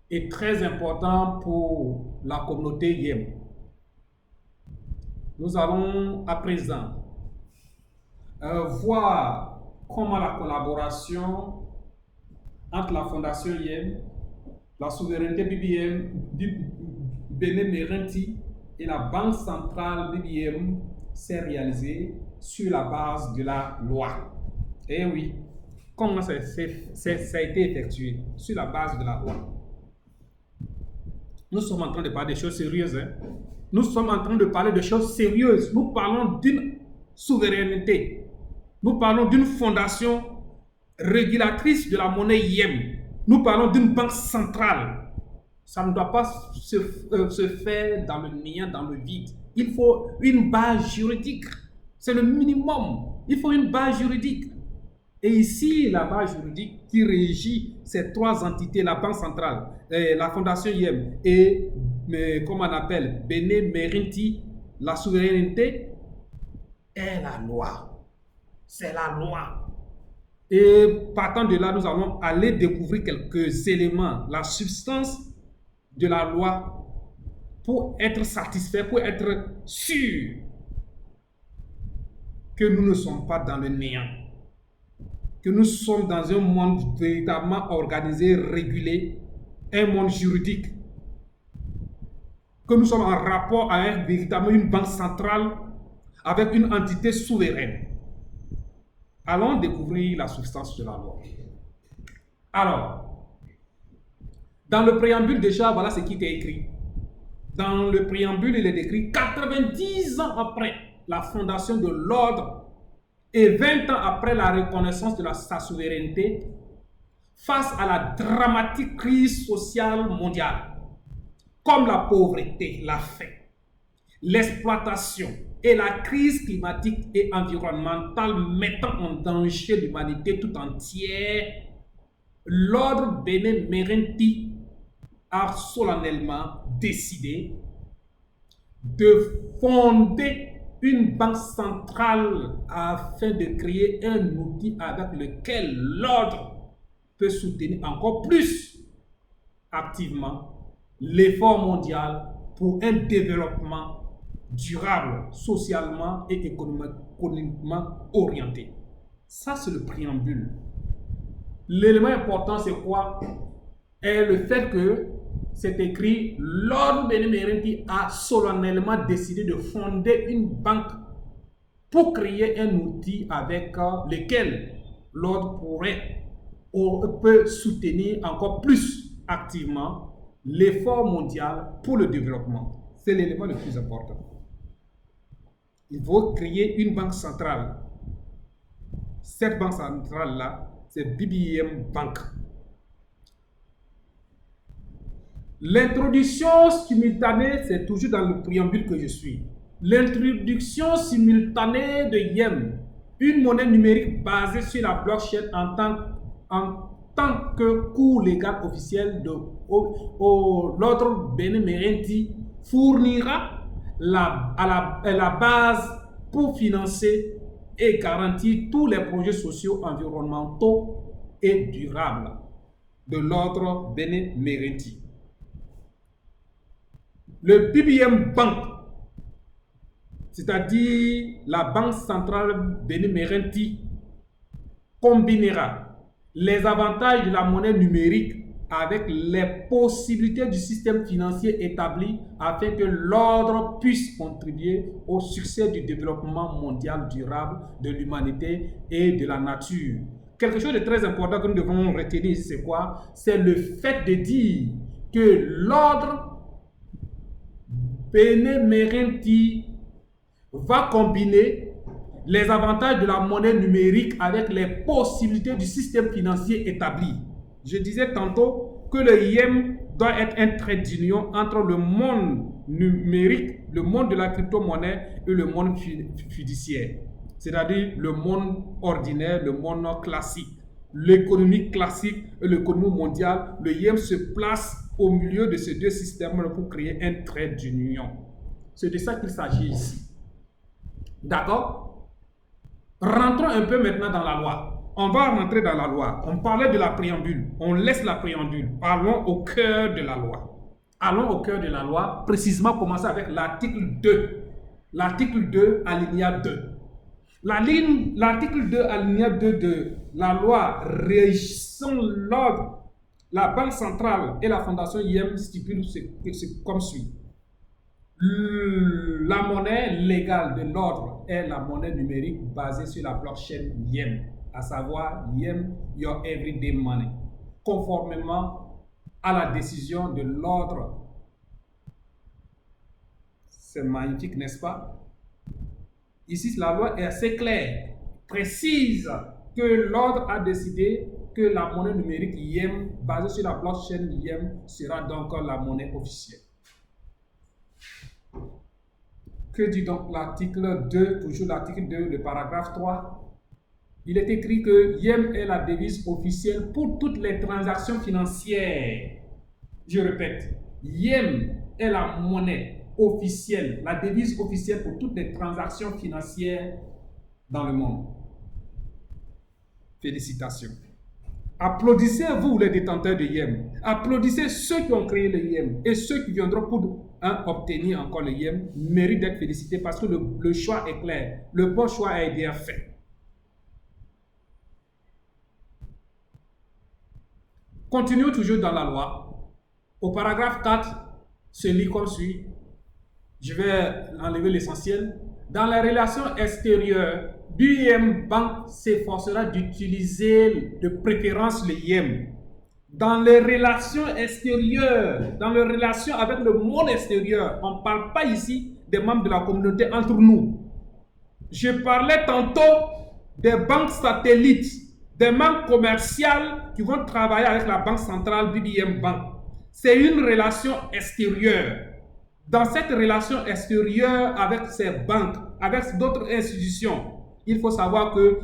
et très important pour la communauté Yem. Nous allons à présent voir comment la collaboration entre la Fondation Yem, la souveraineté BBM, Bénin Merenti et la Banque centrale BBM s'est réalisée sur la base de la loi. Eh oui, comment ça a été effectué? Sur la base de la loi. Nous sommes en train de parler des choses sérieuses. Nous sommes en train de parler de choses sérieuses. Nous parlons d'une souveraineté. Nous parlons d'une fondation régulatrice de la monnaie Yem. Nous parlons d'une banque centrale. Ça ne doit pas se faire dans le néant, dans le vide. Il faut une base juridique. C'est le minimum. Il faut une base juridique. Et ici, la base juridique qui régit ces trois entités, la Banque centrale, la Fondation Yem et, comme on appelle, Bénin Merenti, la souveraineté, est la loi. C'est la loi. Et partant de là, nous allons aller découvrir quelques éléments, la substance de la loi pour être satisfait, pour être sûr que nous ne sommes pas dans le néant, que nous sommes dans un monde véritablement organisé, régulé, un monde juridique, que nous sommes en rapport avec véritablement une banque centrale, avec une entité souveraine. Allons découvrir la substance de la loi. Alors, dans le préambule déjà, voilà ce qui est écrit. Dans le préambule, il est écrit 90 ans après la fondation de l'ordre et 20 ans après la reconnaissance de sa souveraineté face à la dramatique crise sociale mondiale, comme la pauvreté, la faim, l'exploitation et la crise climatique et environnementale mettant en danger l'humanité tout entière, l'ordre Bénin Merenti a solennellement décidé de fonder une banque centrale afin de créer un outil avec lequel l'ordre peut soutenir encore plus activement l'effort mondial pour un développement durable, socialement et économiquement orienté. Ça, c'est le préambule. L'élément important, c'est quoi? Est le fait que c'est écrit, l'ordre Bénin Merenti a solennellement décidé de fonder une banque pour créer un outil avec lequel l'ordre peut soutenir encore plus activement l'effort mondial pour le développement. C'est l'élément le plus important. Il faut créer une banque centrale. Cette banque centrale-là, c'est BBM Bank. L'introduction simultanée, c'est toujours dans le préambule que je suis. L'introduction simultanée de Yem, une monnaie numérique basée sur la blockchain en tant que cours légal officiel de l'ordre Bénin Merenti, fournira la base pour financer et garantir tous les projets sociaux, environnementaux et durables de l'ordre Bénin Merenti. Le BBM Bank, c'est-à-dire la Banque centrale Bénin Merenti, combinera les avantages de la monnaie numérique avec les possibilités du système financier établi afin que l'ordre puisse contribuer au succès du développement mondial durable de l'humanité et de la nature. Quelque chose de très important que nous devons retenir, c'est quoi? C'est le fait de dire que l'ordre Benemerenti va combiner les avantages de la monnaie numérique avec les possibilités du système financier établi. Je disais tantôt que le IEM doit être un trait d'union entre le monde numérique, le monde de la crypto-monnaie et le monde fiduciaire, c'est-à-dire le monde ordinaire, le monde classique, l'économie classique et l'économie mondiale. Le IEM se place au milieu de ces deux systèmes pour créer un trait d'union. C'est de ça qu'il s'agit ici. D'accord? Rentrons un peu maintenant dans la loi. On va rentrer dans la loi. On parlait de la préambule. On laisse la préambule. Allons au cœur de la loi. Allons au cœur de la loi. Précisément commencer avec l'article 2. L'article 2, alinéa 2. L'article 2, alinéa 2 de la loi régissant l'ordre, la Banque centrale et la Fondation IEM stipulent comme suit. La monnaie légale de l'ordre est la monnaie numérique basée sur la blockchain IEM, à savoir IEM, Your Everyday Money, conformément à la décision de l'ordre. C'est magnifique, n'est-ce pas? Ici, la loi est assez claire, précise que l'ordre a décidé que la monnaie numérique IEM, basée sur la blockchain IEM, sera donc la monnaie officielle. Que dit donc l'article 2, toujours l'article 2, le paragraphe 3? Il est écrit que IEM est la devise officielle pour toutes les transactions financières. Je répète, IEM est la monnaie officielle, la devise officielle pour toutes les transactions financières dans le monde. Félicitations. Applaudissez vous les détenteurs de IEM. Applaudissez ceux qui ont créé le IEM et ceux qui viendront pour obtenir encore le IEM méritent d'être félicités parce que le choix est clair. Le bon choix a été fait. Continuons toujours dans la loi. Au paragraphe 4, se lit comme suit. Je vais enlever l'essentiel. Dans les relations extérieures, l'IEM Bank s'efforcera d'utiliser de préférence le IEM. Dans les relations extérieures, dans les relations avec le monde extérieur, on ne parle pas ici des membres de la communauté entre nous. Je parlais tantôt des banques satellites, des banques commerciales qui vont travailler avec la banque centrale BBM Bank. C'est une relation extérieure. Dans cette relation extérieure avec ces banques, avec d'autres institutions, il faut savoir que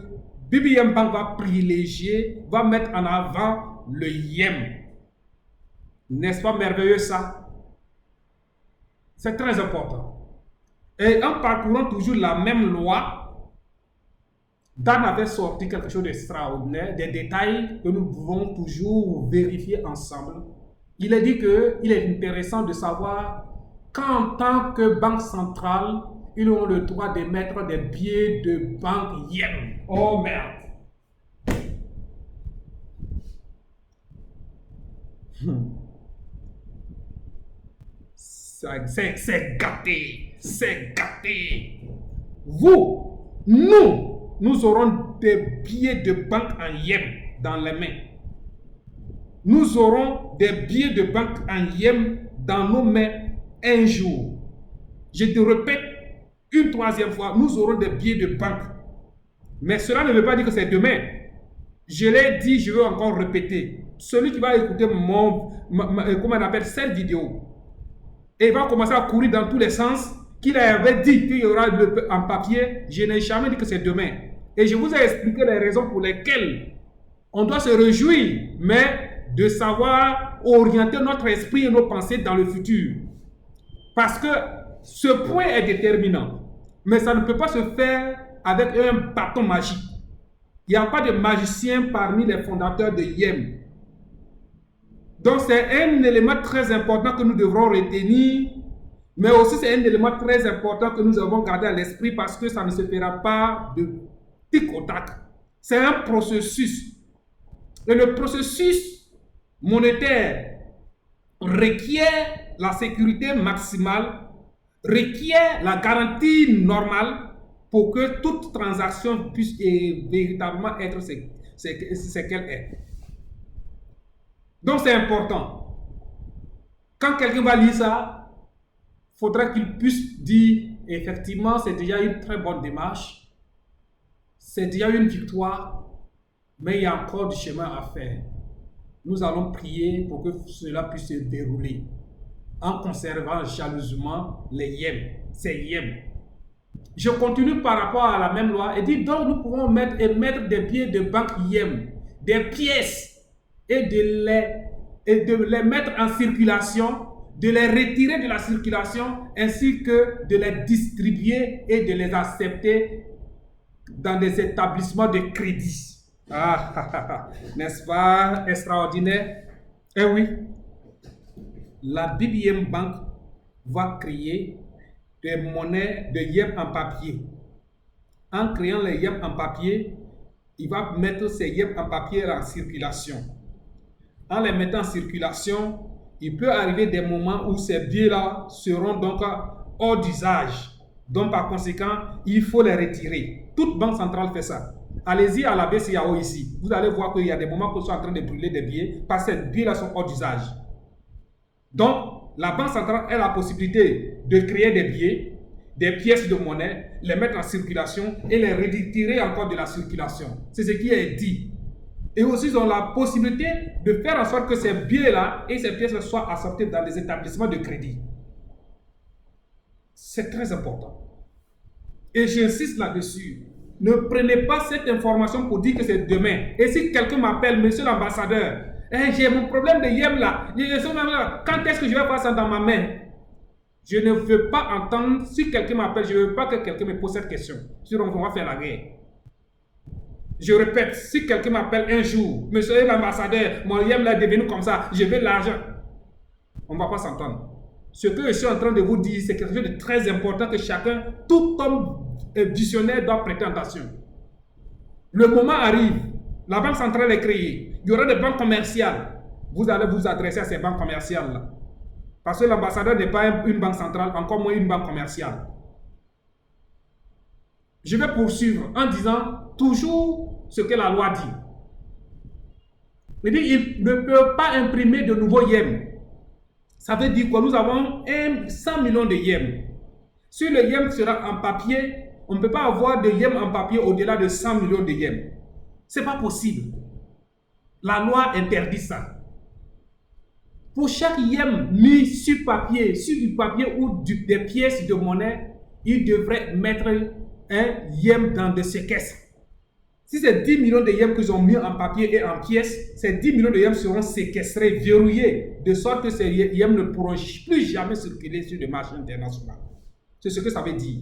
BBM Bank va privilégier, va mettre en avant le IEM. N'est-ce pas merveilleux ça? C'est très important. Et en parcourant toujours la même loi, Dan avait sorti quelque chose d'extraordinaire, des détails que nous pouvons toujours vérifier ensemble. Il a dit qu'il est intéressant de savoir qu'en tant que banque centrale, ils ont le droit d'émettre des billets de banque IEM. Oh merde! C'est gâté, c'est gâté. Nous aurons des billets de banque en IEM dans les mains. Nous aurons des billets de banque en IEM dans nos mains un jour. Je te répète une troisième fois, nous aurons des billets de banque. Mais cela ne veut pas dire que c'est demain. Je l'ai dit, je veux encore répéter. Celui qui va écouter comment on appelle cette vidéo, et il va commencer à courir dans tous les sens, qu'il avait dit qu'il y aura en papier, je n'ai jamais dit que c'est demain. Et je vous ai expliqué les raisons pour lesquelles on doit se réjouir, mais de savoir orienter notre esprit et nos pensées dans le futur. Parce que ce point est déterminant. Mais ça ne peut pas se faire avec un bâton magique. Il n'y a pas de magicien parmi les fondateurs de IEM. Donc c'est un élément très important que nous devrons retenir, mais aussi c'est un élément très important que nous avons gardé à l'esprit parce que ça ne se fera pas de tic au tac. C'est un processus. Et le processus monétaire requiert la sécurité maximale, requiert la garantie normale pour que toute transaction puisse véritablement être ce qu'elle est. Donc c'est important. Quand quelqu'un va lire ça, il faudra qu'il puisse dire, effectivement, c'est déjà une très bonne démarche, c'est déjà une victoire, mais il y a encore du chemin à faire. Nous allons prier pour que cela puisse se dérouler en conservant jalousement les yèmes, ces yèmes. Je continue par rapport à la même loi et dit donc nous pouvons émettre des billets de banque yèmes, des pièces et de les mettre en circulation, de les retirer de la circulation ainsi que de les distribuer et de les accepter dans des établissements de crédit. N'est-ce pas extraordinaire? Eh oui, la BBM Bank va créer des monnaies de yens en papier. En créant les yens en papier, il va mettre ces yens en papier en circulation. En les mettant en circulation, il peut arriver des moments où ces billets-là seront donc hors d'usage. Donc par conséquent, il faut les retirer. Toute banque centrale fait ça. Allez-y à la BCAO ici. Vous allez voir qu'il y a des moments où ils sont en train de brûler des billets parce que ces billets-là sont hors d'usage. Donc, la banque centrale a la possibilité de créer des billets, des pièces de monnaie, les mettre en circulation et les retirer encore de la circulation. C'est ce qui est dit. Et aussi, ils ont la possibilité de faire en sorte que ces billets-là et ces pièces soient acceptées dans des établissements de crédit. C'est très important. Et j'insiste là-dessus. Ne prenez pas cette information pour dire que c'est demain. Et si quelqu'un m'appelle, monsieur l'ambassadeur, j'ai mon problème de yem là. Quand est-ce que je vais voir ça dans ma main? Je ne veux pas entendre, si quelqu'un m'appelle, je ne veux pas que quelqu'un me pose cette question. Sinon, on va faire la guerre. Je répète, si quelqu'un m'appelle un jour, monsieur l'ambassadeur, mon yem là est devenu comme ça, je veux l'argent. On ne va pas s'entendre. Ce que je suis en train de vous dire, c'est quelque chose de très important que chacun, tout homme visionnaire doit prêter attention. Le moment arrive, la banque centrale est créée, il y aura des banques commerciales. Vous allez vous adresser à ces banques commerciales-là. Parce que l'ambassadeur n'est pas une banque centrale, encore moins une banque commerciale. Je vais poursuivre en disant toujours ce que la loi dit. Il dit il ne peut pas imprimer de nouveaux yens. Ça veut dire quoi? Nous avons 100 millions de yens. Si le yen sera en papier, on ne peut pas avoir de yens en papier au-delà de 100 millions de yens. Ce n'est pas possible. La loi interdit ça. Pour chaque yen mis sur du papier ou des pièces de monnaie, il devrait mettre un yen dans de ces caisses. Si c'est 10 millions de yens qu'ils ont mis en papier et en pièces, ces 10 millions de yens seront séquestrés, verrouillés, de sorte que ces yens ne pourront plus jamais circuler sur le marché international. C'est ce que ça veut dire.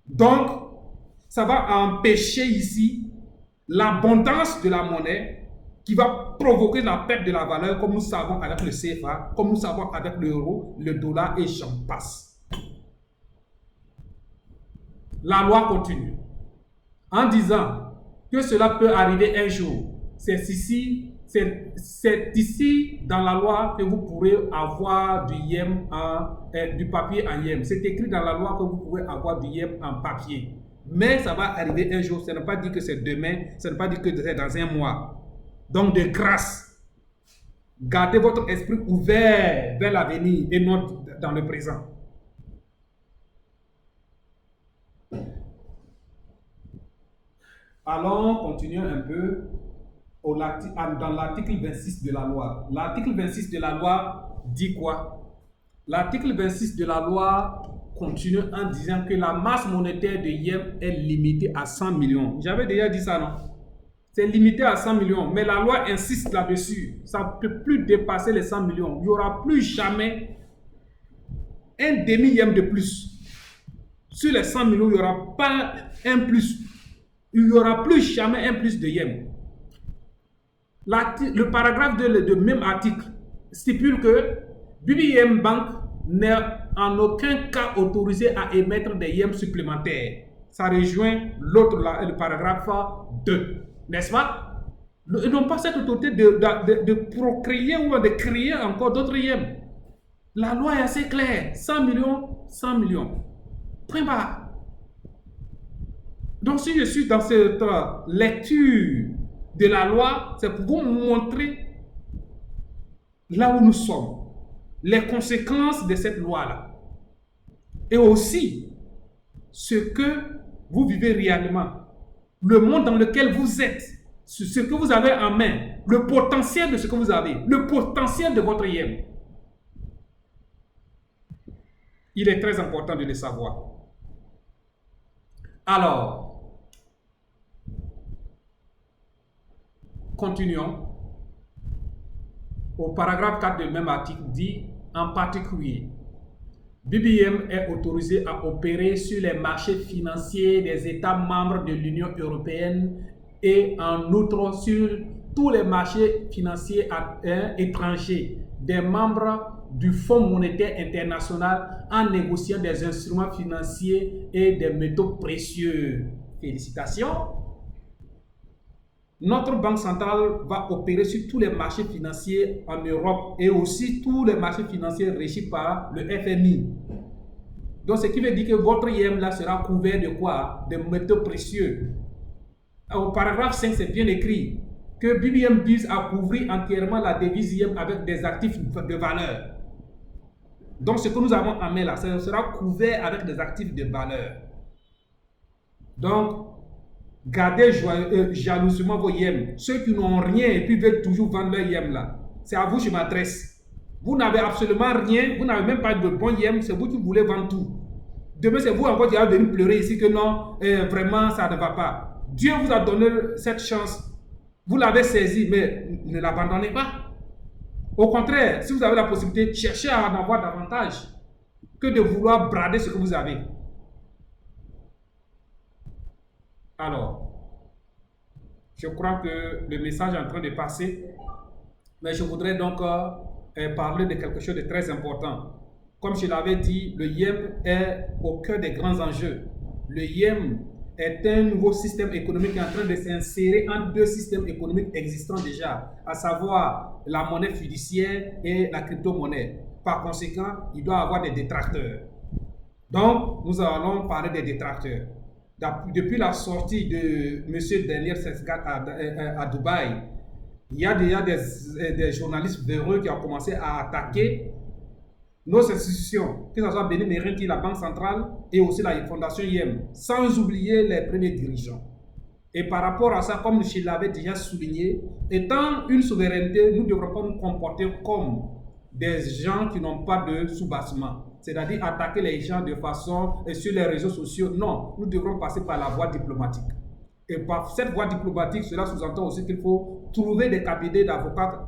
Donc, ça va empêcher ici l'abondance de la monnaie qui va provoquer la perte de la valeur, comme nous savons avec le CFA, comme nous savons avec l'euro, le dollar et j'en passe. La loi continue en disant que cela peut arriver un jour. C'est ici dans la loi que vous pourrez avoir du papier en yen. C'est écrit dans la loi que vous pouvez avoir du yen en papier. Mais ça va arriver un jour. Ça ne veut pas dire que c'est demain. Ça ne veut pas dire que c'est dans un mois. Donc, de grâce, gardez votre esprit ouvert vers l'avenir et non dans le présent. Allons continuer un peu dans l'article 26 de la loi. L'article 26 de la loi dit quoi? L'article 26 de la loi continue en disant que la masse monétaire de yens est limitée à 100 millions. J'avais déjà dit ça, non? C'est limité à 100 millions, mais la loi insiste là-dessus. Ça ne peut plus dépasser les 100 millions. Il n'y aura plus jamais un demi-yen de plus. Sur les 100 millions, il n'y aura pas un plus. Il n'y aura plus jamais un plus de yens. Le paragraphe de même article stipule que BBM Bank n'est en aucun cas autorisé à émettre des yens supplémentaires. Ça rejoint l'autre, le paragraphe 2. N'est-ce pas? Ils n'ont pas cette autorité de procréer ou de créer encore d'autres yens. La loi est assez claire. 100 millions, 100 millions. Point barre. Donc, si je suis dans cette lecture de la loi, c'est pour vous montrer là où nous sommes. les conséquences de cette loi-là. Et aussi, ce que vous vivez réellement, le monde dans lequel vous êtes, ce que vous avez en main, le potentiel de ce que vous avez, le potentiel de votre IEM. Il est très important de le savoir. Alors, continuons. Au paragraphe 4 du même article dit, en particulier, BBM est autorisé à opérer sur les marchés financiers des États membres de l'Union européenne et en outre sur tous les marchés financiers étrangers des membres du Fonds monétaire international en négociant des instruments financiers et des métaux précieux. Félicitations! Notre banque centrale va opérer sur tous les marchés financiers en Europe et aussi tous les marchés financiers régis par le FMI. Donc, ce qui veut dire que votre IEM là sera couvert de quoi? De métaux précieux. Au paragraphe 5, c'est bien écrit que BBM vise à couvrir entièrement la devise IEM avec des actifs de valeur. Donc, ce que nous avons en main là, ça sera couvert avec des actifs de valeur. Donc, gardez jalousement vos IEM. Ceux qui n'ont rien et puis veulent toujours vendre leur IEM là, c'est à vous que je m'adresse. Vous n'avez absolument rien, vous n'avez même pas de bon IEM, c'est vous qui voulez vendre tout. Demain, c'est vous encore qui allez venir pleurer ici que non, vraiment ça ne va pas. Dieu vous a donné cette chance. Vous l'avez saisie, mais ne l'abandonnez pas. Au contraire, si vous avez la possibilité, cherchez à en avoir davantage que de vouloir brader ce que vous avez. Alors, je crois que le message est en train de passer, mais je voudrais donc parler de quelque chose de très important. Comme je l'avais dit, le IEM est au cœur des grands enjeux. Le IEM est un nouveau système économique en train de s'insérer en deux systèmes économiques existants déjà, à savoir la monnaie fiduciaire et la crypto-monnaie. Par conséquent, il doit y avoir des détracteurs. Donc, nous allons parler des détracteurs. Depuis la sortie de M. Daniel Sesgat à Dubaï, il y a déjà des journalistes véreux qui ont commencé à attaquer nos institutions, que ce soit Benin Merinti, la Banque centrale et aussi la Fondation IEM, sans oublier les premiers dirigeants. Et par rapport à ça, comme je l'avais déjà souligné, étant une souveraineté, nous ne devrons pas nous comporter comme des gens qui n'ont pas de sous-bassement. C'est-à-dire attaquer les gens de façon sur les réseaux sociaux. Non, nous devrons passer par la voie diplomatique. Et par cette voie diplomatique, cela sous-entend aussi qu'il faut trouver des cabinets d'avocats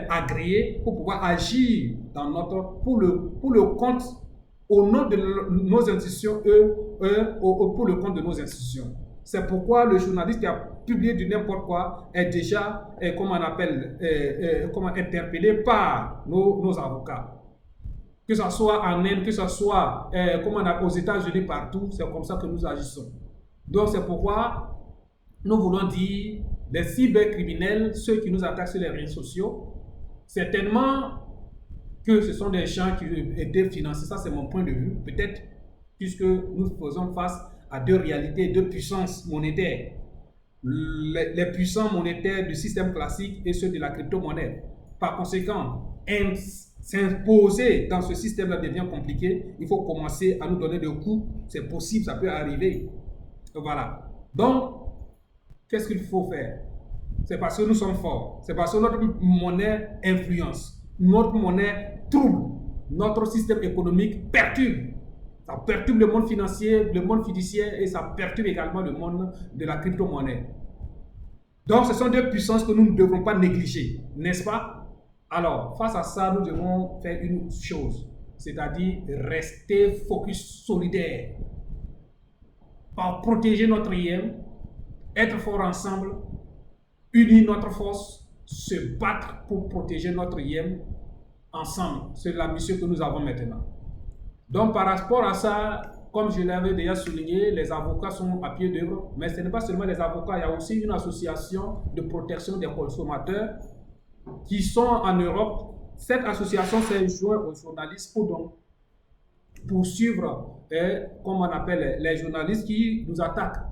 agréés pour pouvoir agir dans pour le compte, au nom de nos institutions, pour le compte de nos institutions. C'est pourquoi le journaliste qui a publié du n'importe quoi est déjà, interpellé par nos avocats. Que ce soit en Inde, que ce soit aux États-Unis, partout, c'est comme ça que nous agissons. Donc c'est pourquoi nous voulons dire les cybercriminels, ceux qui nous attaquent sur les réseaux sociaux, certainement que ce sont des gens qui étaient financés, ça c'est mon point de vue, peut-être, puisque nous faisons face à deux réalités, deux puissances monétaires. Les puissants monétaires du système classique et ceux de la crypto-monnaie. Par conséquent, s'imposer dans ce système-là devient compliqué. Il faut commencer à nous donner des coups. C'est possible, ça peut arriver. Voilà. Donc, qu'est-ce qu'il faut faire? C'est parce que nous sommes forts. C'est parce que notre monnaie influence. Notre monnaie trouble. Notre système économique perturbe. Ça perturbe le monde financier, le monde fiduciaire et ça perturbe également le monde de la crypto-monnaie. Donc, ce sont deux puissances que nous ne devrons pas négliger, n'est-ce pas? Alors, face à ça, nous devons faire une chose, c'est-à-dire rester focus solidaire, pour protéger notre IEM, être fort ensemble, unir notre force, se battre pour protéger notre IEM ensemble. C'est la mission que nous avons maintenant. Donc, par rapport à ça, comme je l'avais déjà souligné, les avocats sont à pied d'œuvre, mais ce n'est pas seulement les avocats, il y a aussi une association de protection des consommateurs qui sont en Europe. Cette association s'est jointe aux journalistes pour donc poursuivre, comme on appelle les journalistes qui nous attaquent.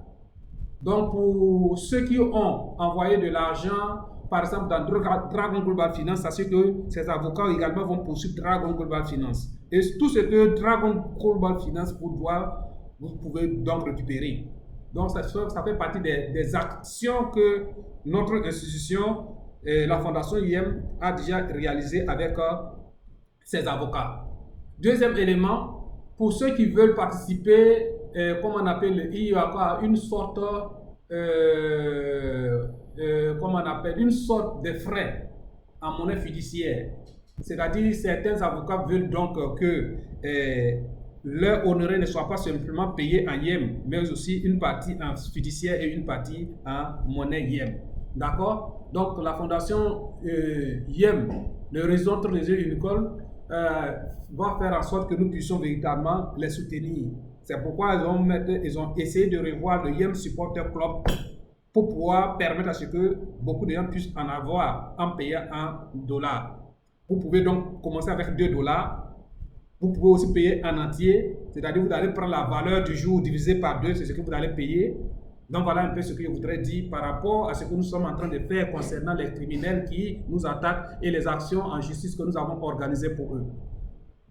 Donc, pour ceux qui ont envoyé de l'argent par exemple, dans Dragon Global Finance, sachez que ces avocats également vont poursuivre Dragon Global Finance. Et tout ce que Dragon Global Finance vous doit, vous pouvez donc récupérer. Donc, ça fait partie des actions que notre institution, la Fondation IEM, a déjà réalisées avec ses avocats. Deuxième élément, pour ceux qui veulent participer, comme on appelle, il y a une sorte, une sorte de frais en monnaie fiduciaire. C'est-à-dire, certains avocats veulent donc que leur honoré ne soit pas simplement payé en IEM, mais aussi une partie en fiduciaire et une partie en monnaie IEM. D'accord? Donc, la fondation IEM, le réseau entre les yeux Unicole, va faire en sorte que nous puissions véritablement les soutenir. C'est pourquoi ils ont essayé de revoir le IEM Supporter Club pour pouvoir permettre à ce que beaucoup de gens puissent en avoir en payant en dollars. Vous pouvez donc commencer avec 2 dollars. Vous pouvez aussi payer en entier, c'est-à-dire vous allez prendre la valeur du jour divisé par 2, c'est ce que vous allez payer. Donc voilà un peu ce que je voudrais dire par rapport à ce que nous sommes en train de faire concernant les criminels qui nous attaquent et les actions en justice que nous avons organisées pour eux.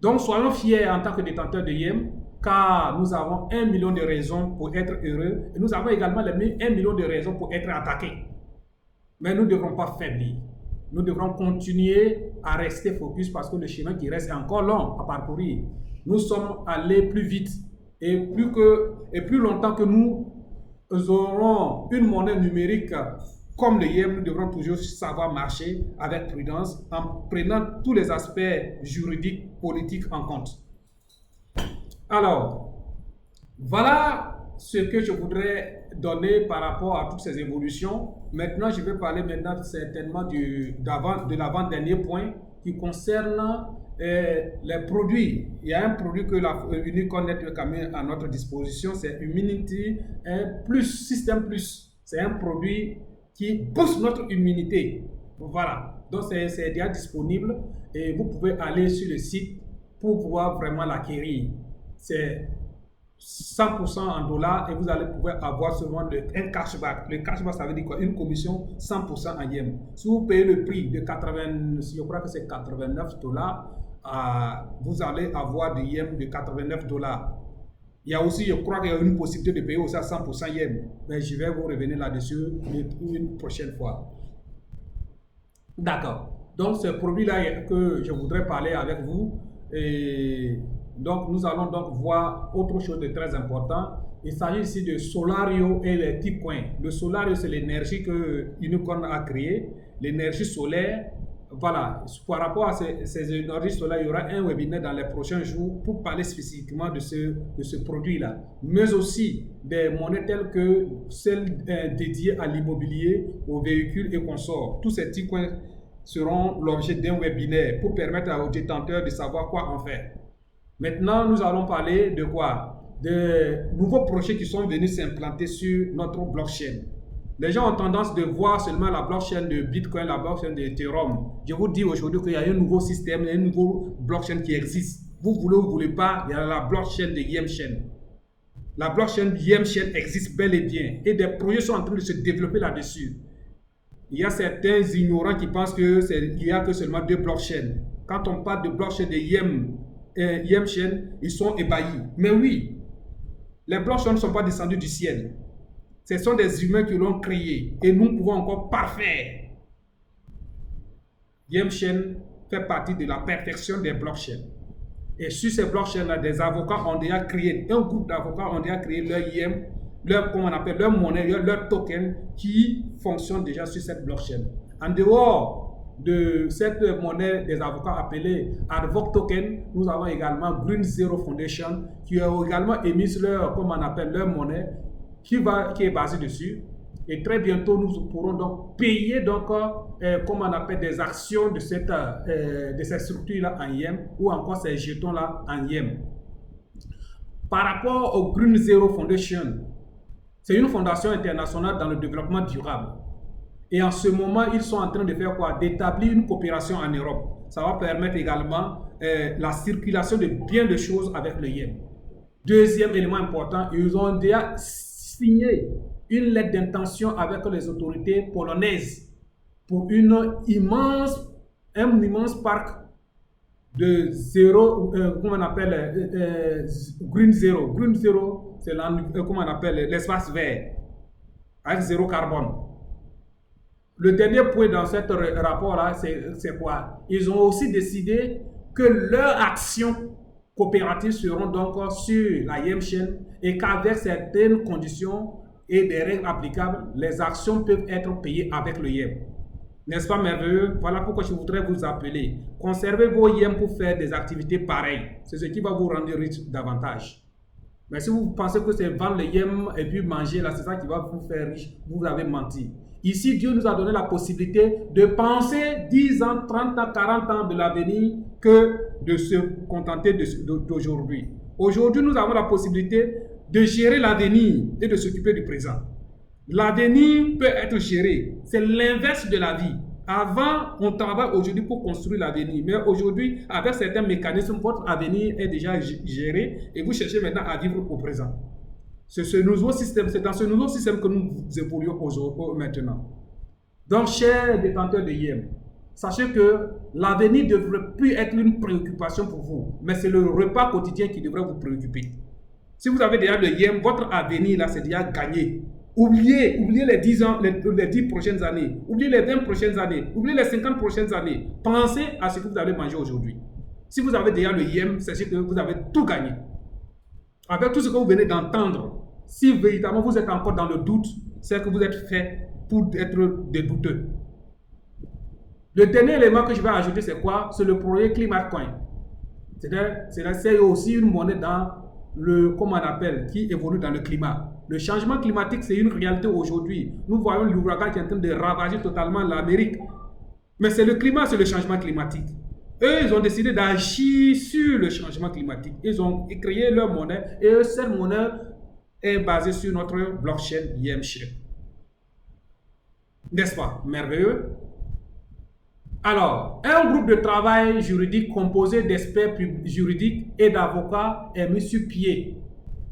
Donc soyons fiers en tant que détenteurs de IEM, car nous avons 1 million de raisons pour être heureux et nous avons également 1 million de raisons pour être attaqués. Mais nous ne devrons pas faiblir. Nous devrons continuer à rester focus parce que le chemin qui reste est encore long à parcourir. Nous sommes allés plus vite et plus longtemps que nous aurons une monnaie numérique comme le IEM, nous devrons toujours savoir marcher avec prudence en prenant tous les aspects juridiques, politiques en compte. Alors, voilà ce que je voudrais donner par rapport à toutes ces évolutions. Maintenant, je vais parler certainement de l'avant-dernier point qui concerne les produits. Il y a un produit que la Unicole Network a mis à notre disposition, c'est Immunity Plus, System Plus. C'est un produit qui booste notre immunité. Voilà. Donc, c'est déjà disponible et vous pouvez aller sur le site pour pouvoir vraiment l'acquérir. C'est 100% en dollars et vous allez pouvoir avoir seulement un cashback. Le cashback, ça veut dire quoi? Une commission 100% en IEM. Si vous payez le prix de 80, je crois que c'est 89 dollars, vous allez avoir des IEM de 89 dollars. Il y a aussi, je crois qu'il y a une possibilité de payer aussi à 100% IEM. Mais je vais vous revenir là-dessus une prochaine fois. D'accord. Donc, ce produit-là que je voudrais parler avec vous. Et donc, nous allons donc voir autre chose de très important. Il s'agit ici de Solario et les Bitcoins. Le Solario, c'est l'énergie que Unicorn a créée, l'énergie solaire. Voilà, par rapport à ces énergies solaires, il y aura un webinaire dans les prochains jours pour parler spécifiquement de ce produit-là. Mais aussi des monnaies telles que celles dédiées à l'immobilier, aux véhicules et consorts. Tous ces petits coins seront l'objet d'un webinaire pour permettre aux détenteurs de savoir quoi en faire. Maintenant, nous allons parler de quoi? De nouveaux projets qui sont venus s'implanter sur notre blockchain. Les gens ont tendance de voir seulement la blockchain de Bitcoin, la blockchain de Ethereum. Je vous dis aujourd'hui qu'il y a un nouveau système, il y a un nouveau blockchain qui existe. Vous voulez ou vous ne voulez pas, il y a la blockchain de YemChain. La blockchain de YemChain existe bel et bien et des projets sont en train de se développer là-dessus. Il y a certains ignorants qui pensent qu'il n'y a que seulement 2 blockchains. Quand on parle de blockchain de YemChain, ils sont ébahis. Mais oui, les blockchains ne sont pas descendus du ciel. Ce sont des humains qui l'ont créé et nous pouvons encore parfaire. YemChain fait partie de la perfection des blockchains. Et sur ces blockchains-là, des avocats ont déjà créé, un groupe d'avocats ont déjà créé leur YEM, leur monnaie, leur token qui fonctionne déjà sur cette blockchain. En dehors de cette monnaie des avocats appelée Advoc Token, nous avons également Green Zero Foundation qui a également émis leur monnaie qui est basée dessus. Et très bientôt, nous pourrons donc payer des actions de ces structures-là en YEM ou encore ces jetons-là en YEM. Par rapport au Green Zero Foundation, c'est une fondation internationale dans le développement durable. Et en ce moment, ils sont en train de faire quoi? D'établir une coopération en Europe. Ça va permettre également la circulation de bien de choses avec le YEM. Deuxième élément important, ils ont déjà signé une lettre d'intention avec les autorités polonaises pour un immense parc de zéro, comment on appelle, Green Zero. Green Zero, c'est comment on appelle, l'espace vert, avec zéro carbone. Le dernier point dans ce rapport-là, c'est quoi? Ils ont aussi décidé que leurs actions coopératives seront donc sur la YEM chaîne et qu'avec certaines conditions et des règles applicables, les actions peuvent être payées avec le YEM. N'est-ce pas merveilleux? Voilà pourquoi je voudrais vous appeler. Conservez vos YEM pour faire des activités pareilles. C'est ce qui va vous rendre riche davantage. Mais si vous pensez que c'est vendre les yens et puis manger, là, c'est ça qui va vous faire riche, vous avez menti. Ici, Dieu nous a donné la possibilité de penser 10 ans, 30 ans, 40 ans de l'avenir que de se contenter d'aujourd'hui. Aujourd'hui, nous avons la possibilité de gérer l'avenir et de s'occuper du présent. L'avenir peut être géré. C'est l'inverse de la vie. Avant, on travaille aujourd'hui pour construire l'avenir. Mais aujourd'hui, avec certains mécanismes, votre avenir est déjà géré et vous cherchez maintenant à vivre au présent. C'est dans ce nouveau système que nous évoluons aujourd'hui, maintenant. Donc, chers détenteurs de YEM, sachez que l'avenir ne devrait plus être une préoccupation pour vous, mais c'est le repas quotidien qui devrait vous préoccuper. Si vous avez déjà le YEM, votre avenir, là, c'est déjà gagné. Oubliez les 10 ans, les 10 prochaines années. Oubliez les 20 prochaines années. Oubliez les 50 prochaines années. Pensez à ce que vous allez manger aujourd'hui. Si vous avez déjà le YEM, sachez que vous avez tout gagné. Avec tout ce que vous venez d'entendre, si véritablement vous êtes encore dans le doute, c'est que vous êtes fait pour être des douteux. Le dernier élément que je vais ajouter, c'est quoi? C'est le projet ClimateCoin. C'est aussi une monnaie dans comment on appelle, qui évolue dans le climat. Le changement climatique, c'est une réalité aujourd'hui. Nous voyons l'ouragan qui est en train de ravager totalement l'Amérique. Mais c'est le climat, c'est le changement climatique. Eux, ils ont décidé d'agir sur le changement climatique. Ils ont créé leur monnaie et cette monnaie est basée sur notre blockchain YEMchain. N'est-ce pas? Merveilleux. Alors, un groupe de travail juridique composé d'experts juridiques et d'avocats est mis sur pied.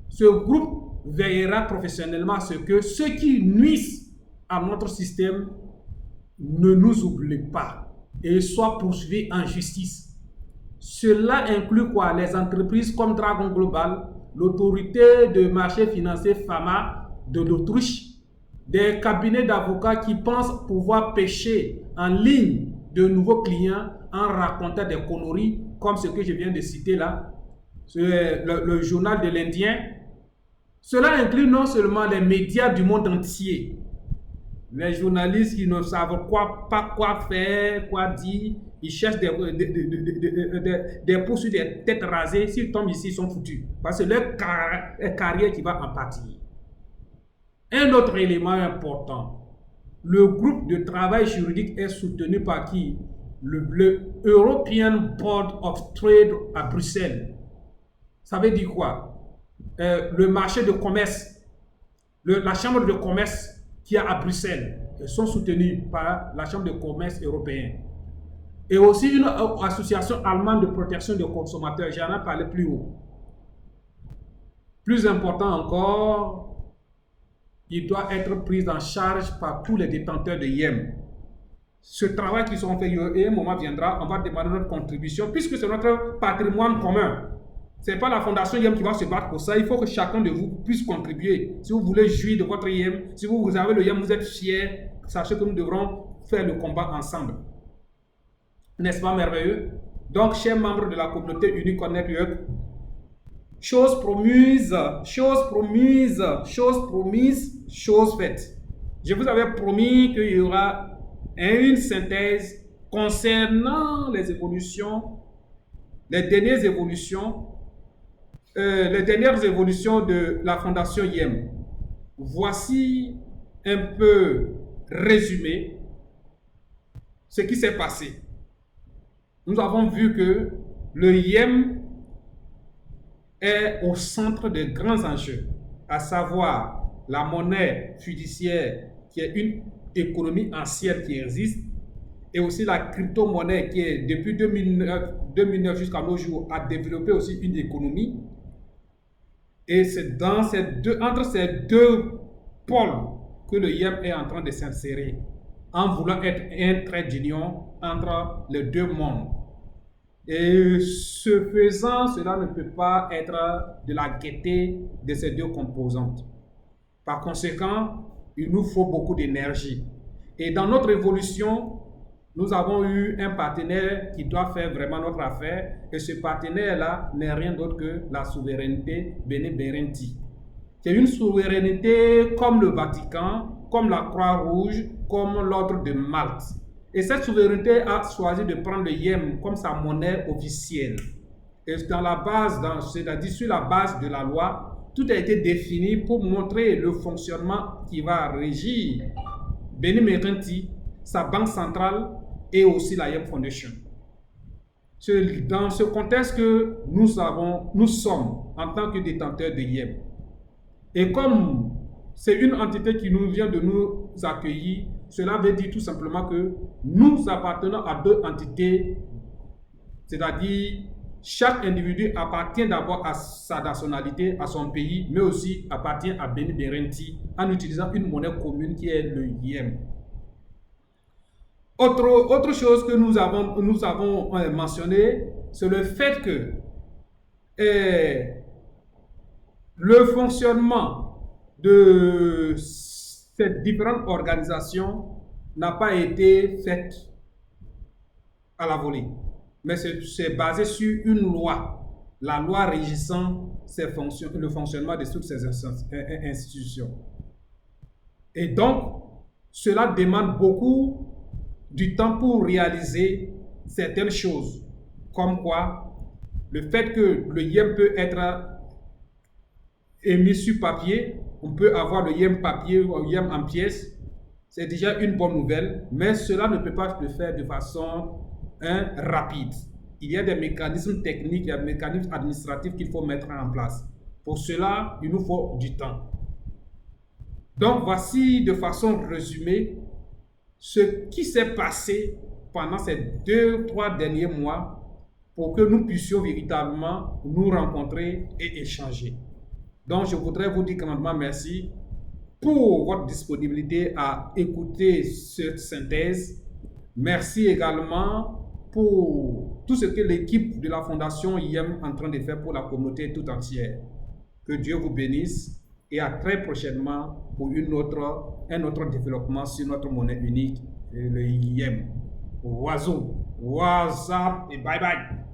Ce groupe veillera professionnellement à ce que ceux qui nuisent à notre système ne nous oublient pas et soient poursuivis en justice. Cela inclut quoi? Les entreprises comme Dragon Global, l'autorité de marché financier FAMA de l'Autriche, des cabinets d'avocats qui pensent pouvoir pêcher en ligne de nouveaux clients en racontant des conneries comme ce que je viens de citer là, le journal de l'Indien. Cela inclut non seulement les médias du monde entier, les journalistes qui ne savent pas quoi faire, quoi dire, ils cherchent des poursuites, des têtes rasées, s'ils tombent ici, ils sont foutus. Parce que leur carrière qui va en partir. Un autre élément important, le groupe de travail juridique est soutenu par qui? Le European Board of Trade à Bruxelles. Ça veut dire quoi? Le marché de commerce, la chambre de commerce qui est à Bruxelles, ils sont soutenus par la chambre de commerce européenne. Et aussi une association allemande de protection des consommateurs, j'en ai parlé plus haut. Plus important encore, il doit être pris en charge par tous les détenteurs de YEM. Ce travail qu'ils ont fait, et un moment viendra, on va demander notre contribution, puisque c'est notre patrimoine commun. Ce n'est pas la fondation YEM qui va se battre pour ça. Il faut que chacun de vous puisse contribuer. Si vous voulez jouir de votre YEM, si vous avez le YEM, vous êtes fiers, sachez que nous devrons faire le combat ensemble. N'est-ce pas merveilleux? Donc, chers membres de la communauté Unicorn Network, chose promise, chose promise, chose promise, chose faite. Je vous avais promis qu'il y aura une synthèse concernant les évolutions, les dernières évolutions de la fondation YEM. Voici un peu résumé ce qui s'est passé. Nous avons vu que le YEM est au centre de grands enjeux, à savoir la monnaie fiduciaire qui est une économie ancienne qui existe et aussi la crypto-monnaie qui est depuis 2009 jusqu'à nos jours a développé aussi une économie. Et c'est entre ces deux pôles que le YEM est en train de s'insérer. en voulant être un trait d'union entre les deux mondes. Et ce faisant, cela ne peut pas être de la gaieté de ces deux composantes. Par conséquent, il nous faut beaucoup d'énergie. Et dans notre évolution, nous avons eu un partenaire qui doit faire vraiment notre affaire. Et ce partenaire-là n'est rien d'autre que la souveraineté Bene Berenti. C'est une souveraineté comme le Vatican, comme la Croix-Rouge, comme l'Ordre de Malte. Et cette souveraineté a choisi de prendre le yen comme sa monnaie officielle. Et dans la base, c'est-à-dire sur la base de la loi, tout a été défini pour montrer le fonctionnement qui va régir Bene Berenti, sa banque centrale et aussi la Yem Foundation. C'est dans ce contexte que nous sommes en tant que détenteurs de Yem. Et comme c'est une entité qui nous vient de nous accueillir, cela veut dire tout simplement que nous appartenons à deux entités, c'est-à-dire chaque individu appartient d'abord à sa nationalité, à son pays, mais aussi appartient à Bene Berenti en utilisant une monnaie commune qui est le Yem. Autre chose que nous avons mentionné, c'est le fait que le fonctionnement de ces différentes organisations n'a pas été fait à la volée, mais c'est basé sur une loi, la loi régissant le fonctionnement de toutes ces institutions. Et donc, cela demande beaucoup du temps pour réaliser certaines choses, comme quoi le fait que le Yem peut être émis sur papier, on peut avoir le Yem papier ou le Yem en pièces, c'est déjà une bonne nouvelle, mais cela ne peut pas se faire de façon rapide. Il y a des mécanismes techniques, il y a des mécanismes administratifs qu'il faut mettre en place. Pour cela, il nous faut du temps. Donc voici de façon résumée ce qui s'est passé pendant ces 2-3 derniers mois pour que nous puissions véritablement nous rencontrer et échanger. Donc, je voudrais vous dire grandement merci pour votre disponibilité à écouter cette synthèse. Merci également pour tout ce que l'équipe de la Fondation Yem est en train de faire pour la communauté tout entière. Que Dieu vous bénisse et à très prochainement pour un autre développement sur notre monnaie unique, le Yem. Oiseau, WhatsApp et bye bye.